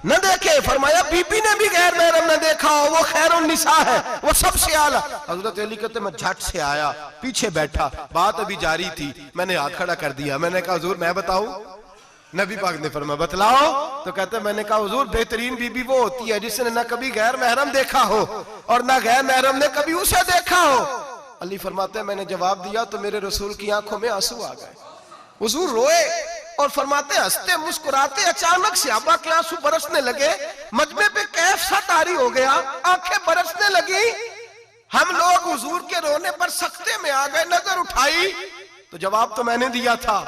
न देखे। फरमाया बीबी ने भी गैर महरम न देखा हो, वो खैरुन निसा है, वो सबसे आला। हजरत अली कहते मैं झट से आया, पीछे बैठा, बात अभी जारी थी, मैंने हाथ खड़ा कर दिया। मैंने कहा हुजूर मैं बताऊं? नबी पाक ने फरमाया बतलाओ। तो कहते मैंने कहा हुजूर बेहतरीन बीबी वो होती है जिसने न कभी गैर महरम देखा हो और न गैर महरम ने कभी उसे देखा हो। अली फरमाते मैंने जवाब दिया तो मेरे रसूल की आंखों में आंसू आ गए। हुजूर रोए और फरमाते हंसते मुस्कुराते अचानक से सहाबा के आंसू बरसने लगे। मजमे पे कैफ सा तारी हो गया, आंखें बरसने लगी। हम लोग हुजूर के रोने पर सख्ते में आ गए। नजर उठाई तो जवाब तो मैंने दिया था,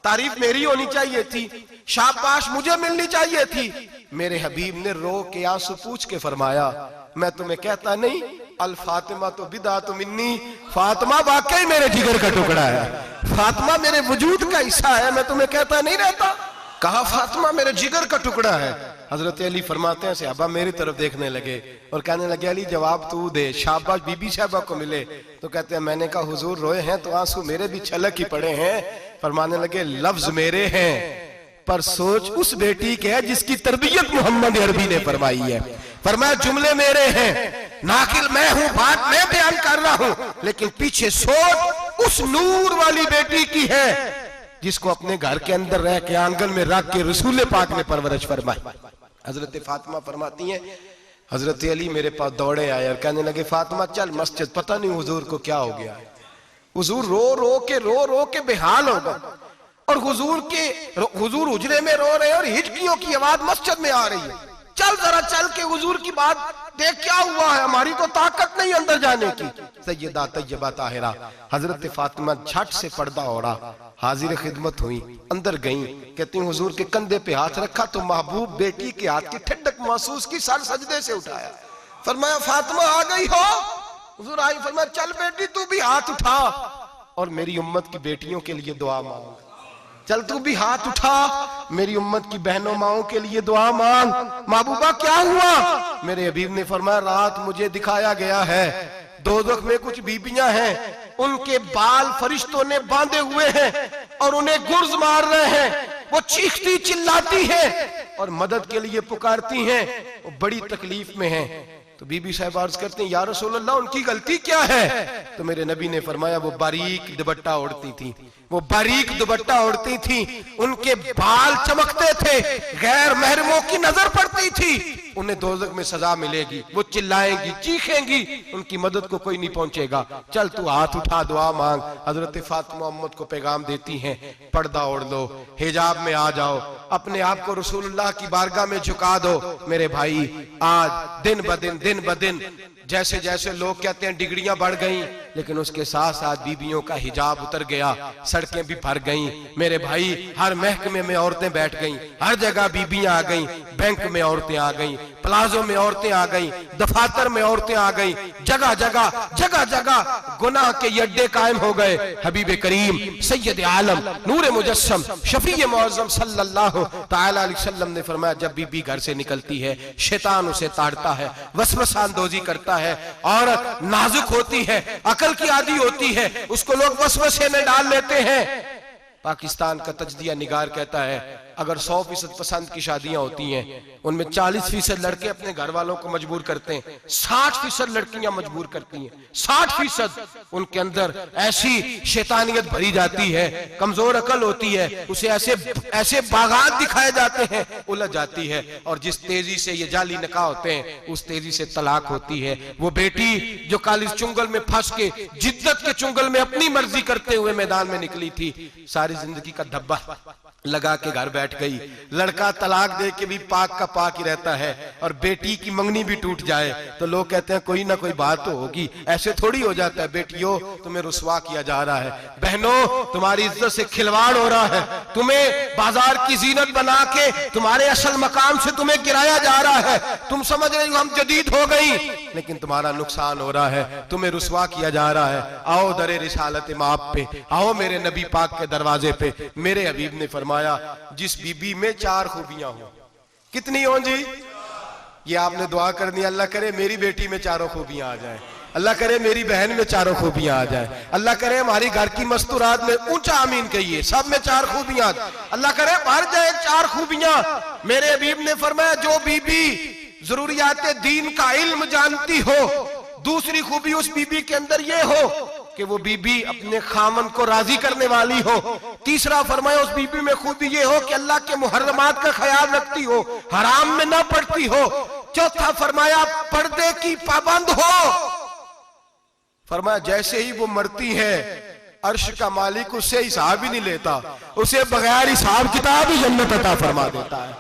तारीफ मेरी होनी चाहिए थी, शाबाश मुझे मिलनी चाहिए थी। मेरे हबीब ने रो के आंसू पूछ के फरमाया मैं तुम्हें कहता नहीं अल फातिमा तो बिदा तो मिन्नी, फातिमा वाकई मेरे जिगर का टुकड़ा है, फातिमा मेरे वजूद का हिस्सा है, मैं तुम्हें कहता नहीं रहता। कहा फातिमा मेरे जिगर का टुकड़ा है। हजरत अली फरमाते हैं सहाबा मेरी तरफ देखने लगे और कहने लगे अली जवाब तू दे, शाबाश बीबी साहबा को मिले। तो कहते हैं मैंने कहा हुजूर रोए हैं तो आंसू मेरे भी छलक ही पड़े हैं। फरमाने लगे लफ्ज मेरे हैं पर सोच उस बेटी के है जिसकी तरबियत मोहम्मद अरबी ने फरमाई है। फरमाया जुमले मेरे हैं, नाकिल मैं हूं, बात मैं बयान कर रहा हूं, लेकिन पीछे सोच उस नूर वाली बेटी की है जिसको अपने घर के अंदर रह के आंगन में रख के रसूल पाक ने परवरिश फरमाई। हजरत फातिमा फरमाती हैं हजरत अली मेरे पास दौड़े आए और कहने लगे फातिमा चल मस्जिद, पता नहीं हुजूर को क्या हो गया है। हुजूर रो रो के बेहाल हो गए और हुजूर हुजरे में रो रहे हैं और हिचकियों की आवाज मस्जिद में आ रही है। चल जरा चल के हुजूर की बात देख क्या हुआ है, हमारी तो ताकत नहीं अंदर जाने की। सैयदा तैयबा ताहिरा हजरत फातिमा झट से पर्दा ओढ़ा, हाजिर खिदमत हुई, अंदर गई। कहती हुजूर के कंधे पे हाथ रखा तो महबूब बेटी के हाथ की ठंडक महसूस की, सर सजदे से उठाया। फरमाया फातिमा आ गई हो? हुजूर आई। फरमाया चल बेटी तू भी हाथ उठा और मेरी उम्मत की बेटियों के लिए दुआ मांग। चल तू भी हाथ उठा, मेरी उम्मत की बहनों माओं के लिए दुआ मांग। महबूबा क्या हुआ? मेरे हबीब ने फरमाया रात मुझे दिखाया गया है दोज़ख में कुछ बीबियां हैं, उनके बाल फरिश्तों ने बांधे हुए हैं और उन्हें गुर्ज मार रहे हैं। वो चीखती चिल्लाती हैं और मदद के लिए पुकारती हैं, वो बड़ी तकलीफ में हैं। तो बीबी साहब अर्ज करते हैं, या रसूल अल्लाह उनकी गलती क्या है? तो मेरे नबी ने फरमाया, वो बारीक दुपट्टा ओढ़ती थी, वो बारीक दुपट्टा ओढ़ती थी, उनके बाल चमकते थे, गैर महरमों की नजर पड़ती थी, उन्हें दोज़ख में सजा मिलेगी, वो चिल्लाएंगी, चीखेंगी, उनकी मदद को कोई नहीं पहुंचेगा। चल तू हाथ उठा, दुआ मांग। हजरत फातिमा उम्मत को पैगाम देती हैं, पर्दा ओढ़ लो, हिजाब में आ जाओ, अपने आप को रसूलुल्लाह की बारगाह में झुका दो। मेरे भाई, आज दिन ब दिन जैसे जैसे लोग कहते हैं डिग्रियां बढ़ गई, लेकिन उसके साथ साथ बीबियों का हिजाब उतर गया, सड़कें भी भर गईं। मेरे भाई, हर महकमे में औरतें बैठ गईं, हर जगह बीबियां आ गईं, बैंक में औरतें आ गईं, प्लाजो में औरतें आ गईं, दफातर में औरतें आ गईं, जगह जगह गुनाह के अड्डे कायम हो गए। हबीब करीम सैयद आलम नूर मुजस्सम शफी मुअज़्ज़म सल्लल्लाहु तआला अलैहि वसल्लम ने फरमाया, जब बीबी घर से निकलती है, शैतान उसे ताड़ता है, वसवसा अंदोज़ी करता है। औरत नाजुक होती है, अकल की आदी होती है, उसको लोग वसवसे में डाल लेते हैं। पाकिस्तान का तजदिया निगार कहता है, अगर 100% पसंद की शादियां होती हैं, उनमें 40% लड़के अपने घर वालों को मजबूर करते हैं, 60% लड़कियां मजबूर करती हैं। 60% उनके अंदर ऐसी शैतानियत भरी जाती है, कमजोर अकल होती है, उसे ऐसे बागात दिखाए जाते हैं, उलझ जाती है। और जिस तेजी से ये जाली निकाह होते हैं, उस तेजी से तलाक होती है। वो बेटी जो कालिज चुंगल में फंस के, जिद्दत के चुंगल में अपनी मर्जी करते हुए मैदान में निकली थी, सारी जिंदगी का धब्बा लगा के घर बैठ गई। लड़का तलाक दे के भी पाक का पाक ही रहता है, और बेटी की मंगनी भी टूट जाए तो लोग कहते हैं कोई ना कोई बात तो होगी। ऐसे थोड़ी हो जाता है। बेटियों, तुम्हें रुसवा किया जा रहा है, बहनों तुम्हारी इज्जत से खिलवाड़ हो रहा है, तुम्हें बाजार की जीनत बना के तुम्हारे असल मकाम से तुम्हें गिराया जा रहा है। तुम समझ रही हो हम जदीद हो गई, लेकिन तुम्हारा नुकसान हो रहा है, तुम्हें रुसवा किया जा रहा है। आओ दरे रिसालत माप पे, आओ मेरे नबी पाक के दरवाजे पे। मेरे हबीब ने फरमाया, जिस बीबी में 4 खूबियां हो। कितनी हो जी? ये आपने दुआ करनी, अल्लाह करे मेरी बेटी में 4 खूबियां आ जाए, अल्लाह करे मेरी बहन में 4 खूबियां आ जाए, अल्लाह करे हमारी घर की मस्तूरात में, ऊंचा आमीन कहिए, सब में 4 खूबियां, अल्लाह करे भर जाए 4 खूबियां। मेरे हबीब ने फरमाया, जो बीबी जरूरियात दीन का इल्म जानती हो, दूसरी खूबी उस बीबी के अंदर ये हो कि वो बीबी अपने खामन को राजी करने वाली हो। तीसरा फरमाया, उस बीबी में खूबी ये हो कि अल्लाह के मुहर्रमात का ख्याल रखती हो, हराम में ना पड़ती हो। चौथा फरमाया, पर्दे की पाबंद हो। फरमाया, जैसे ही वो मरती है, अर्श का मालिक उससे हिसाब ही नहीं लेता, उसे बगैर हिसाब किताब ही जन्नत अता फरमा देता है।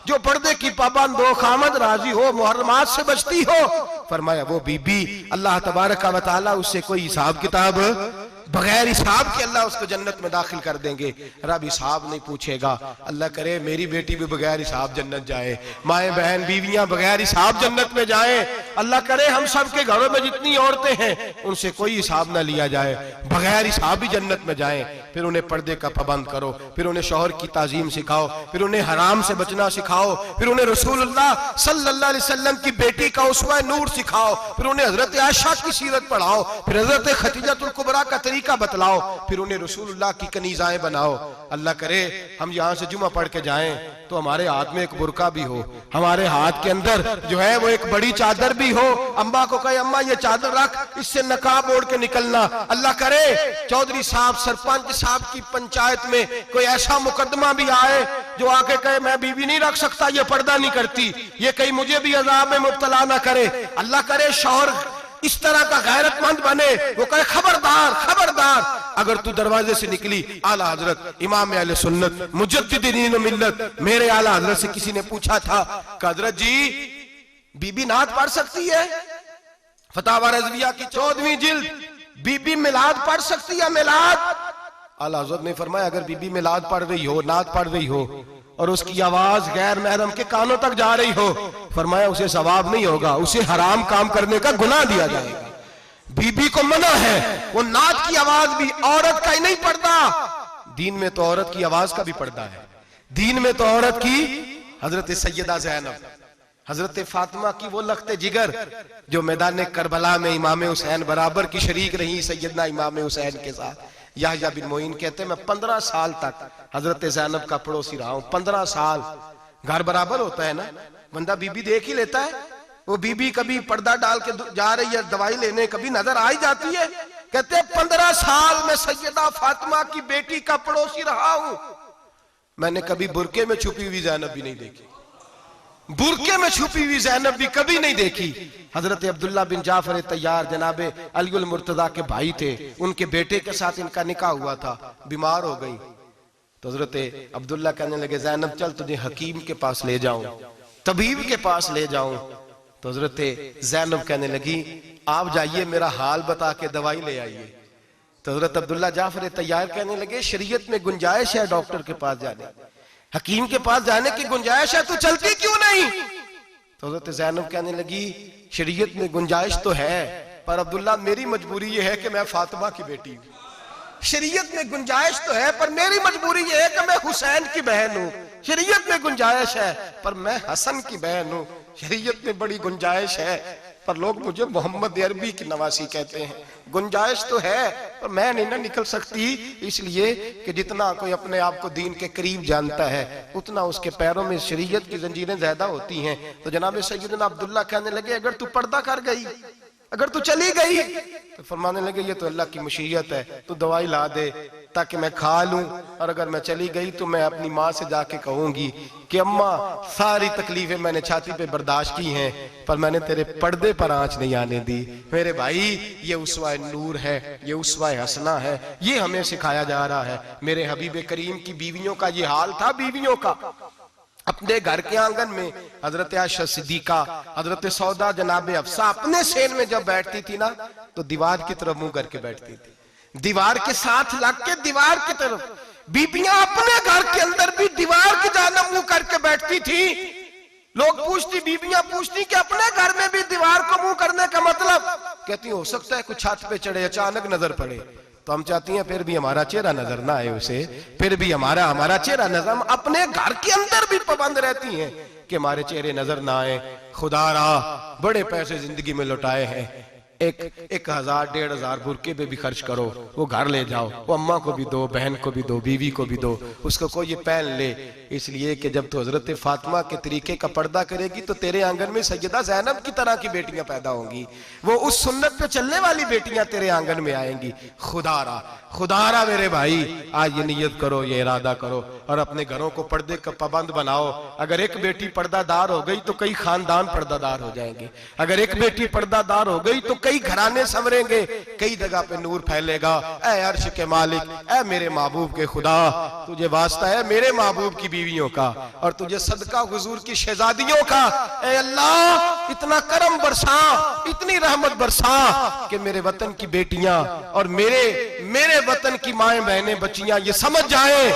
जो पर्दे की पाबंद हो, खामद राजी हो, मुहर्रमात से बचती हो, फरमाया वो बीबी अल्लाह तबारक व तआला उससे कोई हिसाब किताब, बगैर हिसाब के अल्लाह उसको जन्नत में दाखिल कर देंगे। रब हिसाब नहीं पूछेगा। अल्लाह करे मेरी बेटी भी बगैर हिसाब जन्नत जाए, माए बहन बीवियां बगैर हिसाब जन्नत में जाए। अल्लाह करे हम सब के घरों में जितनी औरतें हैं उनसे कोई हिसाब ना लिया जाए, बगैर हिसाब भी जन्नत में जाए। फिर उन्हें पर्दे का पाबंद करो, फिर उन्हें शौहर की ताजीम सिखाओ, फिर उन्हें हराम से बचना सिखाओ, फिर उन्हें रसूलुल्लाह सल्लल्लाहु अलैहि वसल्लम की बेटी का उस्वा नूर सिखाओ, फिर उन्हें हजरत आयशा की सीरत पढ़ाओ, फिर हजरत खदीजतुल कुबरा का तरीका बतलाओ, फिर उन्हें रसूलुल्लाह की कनीज़ाएं बनाओ। अल्लाह करे हम यहाँ से जुमा पढ़ के जाएं तो हमारे हाथ में एक बुरका भी हो, हमारे हाथ के अंदर जो है वो एक बड़ी चादर भी हो। अम्मा को कहे अम्मा ये चादर रख, इससे नकाब ओढ़ के निकलना। अल्लाह करे चौधरी साहब सरपंच साहब की पंचायत में कोई ऐसा मुकदमा भी आए जो आके कहे मैं बीवी नहीं रख सकता, ये पर्दा नहीं करती, ये कहीं मुझे भी अजाब में मुब्तला ना करे। अल्लाह करे शौहर इस तरह का गैरतमंद बने, वो कहे खबरदार खबरदार, अगर तू दरवाजे से निकली। आला हजरत इमाम अहले सुन्नत मुजद्दिदीन मिल्लत मेरे आला हजरत से किसी ने पूछा था कि हजरत जी बीबी नात पढ़ सकती है? फतावा रज़विया की 14वीं जिल्द, बीबी मिलाद पढ़ सकती है? मिलाद? आला हजरत ने फरमाया अगर बीबी मिलाद पढ़ रही हो, नात पढ़ रही हो और उसकी आवाज गैर महरम के कानों तक जा रही हो, फरमाया उसे सवाब नहीं होगा, उसे हराम काम करने का गुनाह दिया जाएगा। बीबी को मना है, वो नात की आवाज भी औरत का ही नहीं पड़ता, दीन में तो औरत की आवाज का भी पर्दा है। दीन में तो औरत की हजरत सैयदा ज़ैनब, हजरत फातिमा की वो लख्ते जिगर जो मैदान करबला में इमाम हुसैन बराबर की शरीक रही सैयदना इमाम हुसैन के साथ। याह्या बिन मोइन कहते हैं मैं 15 साल तक हजरत ज़ैनब का पड़ोसी रहा हूं। 15 साल। घर बराबर होता है ना, बंदा बीबी देख ही लेता है। वो बीबी कभी पर्दा डाल के जा रही है दवाई लेने, कभी नजर आ ही जाती है। कहते हैं 15 साल में सैयदा फातिमा की बेटी का पड़ोसी रहा हूं, मैंने कभी बुरके में छुपी हुई ज़ैनब भी नहीं देखी। बुरके में छुपी हुई ज़ैनब भी कभी नहीं देखी। हजरत अब्दुल्ला बिन जाफर तैयार जनाबे अलीउल मुर्तजा के भाई थे, उनके बेटे के साथ इनका निकाह हुआ था। बीमार हो गई तो हजरत अब्दुल्ला कहने लगे ज़ैनब चल तुझे हकीम के पास ले जाऊं, तबीब के पास ले जाऊं। तो हजरत ज़ैनब कहने लगी आप जाइए मेरा हाल बता के दवाई ले आइए। तो हजरत अब्दुल्ला जाफर तैयार कहने लगे शरीयत में गुंजाइश है डॉक्टर के पास जाने, हकीम के पास जाने की गुंजाइश है, तू चलती क्यों नहीं? तो हजरत ज़ैनब कहने लगी शरीयत में गुंजाइश तो है, पर अब्दुल्ला मेरी मजबूरी ये है कि मैं फातिमा की बेटी हूं। शरीयत में गुंजाइश तो है पर मेरी मजबूरी ये है कि मैं हुसैन की बहन हूं। शरीयत में गुंजाइश है पर मैं हसन की बहन हूं। शरीयत में बड़ी गुंजाइश है पर लोग मुझे मोहम्मद अरबी की नवासी कहते हैं। गुंजाइश तो है पर मैं नहीं ना निकल सकती, इसलिए कि जितना कोई अपने आप को दीन के करीब जानता है उतना उसके पैरों में शरीयत की जंजीरें ज्यादा होती हैं। तो जनाब सैयदना अब्दुल्ला कहने लगे अगर तू पर्दा कर गई, अगर तू चली गई, तो फरमाने लगे ये तो अल्लाह की मशीयत है, तू दवाई ला दे ताकि मैं खा लूं, और अगर मैं चली गई तो मैं अपनी माँ से जाके कहूंगी कि अम्मा सारी तकलीफें मैंने छाती पे बर्दाश्त की हैं पर मैंने तेरे पर्दे पर आंच नहीं आने दी। मेरे भाई ये उसवा नूर है, ये उसवा हसना है, ये हमें सिखाया जा रहा है। मेरे हबीब करीम की बीवियों का ये हाल था। बीवियों का अपने घर के आंगन में हजरत आयशा सिद्दीका, हजरत सौदा जनाबे अफसा अपने सेन में जब बैठती थी ना तो दीवार की तरफ मुंह करके बैठती थी, दीवार के साथ लग के दीवार की तरफ। बीबियां अपने घर के अंदर भी दीवार की जानब मुंह करके बैठती थी। लोग पूछती, बीबियां पूछती कि अपने घर में भी दीवार को मुंह करने का मतलब? कहती हो सकता है कुछ छत पे चढ़े अचानक नजर पड़े तो हम चाहती हैं फिर भी हमारा चेहरा नजर ना आए उसे, फिर भी हमारा चेहरा नजर। हम अपने घर के अंदर भी पाबंद रहती हैं कि हमारे चेहरे नजर ना आए। खुदारा बड़े पैसे जिंदगी में लुटाए हैं, 1000 1500 बुरके पे भी खर्च करो, वो घर ले जाओ, वो अम्मा को भी दो, बहन को भी दो, बीवी को भी दो, उसको कोई ये पहन ले। इसलिए कि जब तो हजरत फातिमा के तरीके का पर्दा करेगी तो तेरे आंगन में सैयदा ज़ैनब की तरह की बेटियां पैदा होंगी, वो उस सुन्नत पे चलने वाली बेटियां तेरे आंगन में आएंगी। खुदारा मेरे भाई आज ये नियत करो, ये इरादा करो और अपने घरों को पर्दे का पाबंद बनाओ। अगर एक बेटी पर्दादार हो गई तो कई खानदान पर्दादार हो जाएंगे, अगर एक बेटी पर्दादार हो गई तो कई घराने संवरेंगे, कई जगह पे नूर फैलेगा। ऐ अर्श के मालिक, ऐ मेरे महबूब के खुदा, तुझे वास्ता है मेरे महबूब की बीवियों का और तुझे सदका हुजूर की शहजादियों का। ऐ अल्लाह इतना करम बरसा, इतनी रहमत बरसा कि मेरे वतन की बेटियां और मेरे वतन की माएं बहनें बच्चियां ये समझ जाए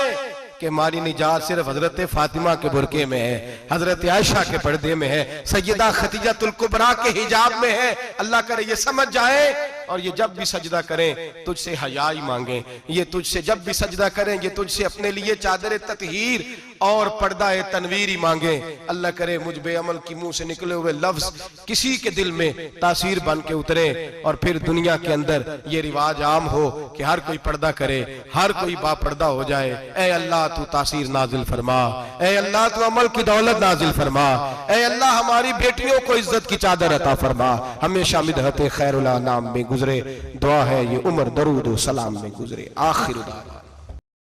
कि हमारी निजात सिर्फ हजरत फातिमा के बुरके में है, हजरत आयशा के पर्दे में है, सैयदा खदीजातुल कुबरा के हिजाब में है। अल्लाह करे ये समझ जाए और ये जब भी सजदा करें तुझसे हयाई मांगे, ये तुझसे जब भी सजदा करें ये तुझसे अपने लिए चादर ततहीर और पर्दा तनवीर ही मांगे। अल्लाह करे मुझ बेअमल की मुंह से निकले हुए लफ्ज किसी के दिल में तासीर बन के उतरे और फिर दुनिया के अंदर ये रिवाज आम हो कि हर कोई पर्दा करे, हर कोई बापर्दा हो जाए। ऐ अल्लाह तू तासीर नाजिल फरमा, ऐ अल्लाह तू अमल की दौलत नाजिल फरमा, ऐ अल्लाह हमारी बेटियों को इज्जत की चादर अता फरमा। हमेशा मिदहत खैरुल अनाम में गुजरे, दुआ है ये उम्र दरूद व सलाम में गुजरे। आखिर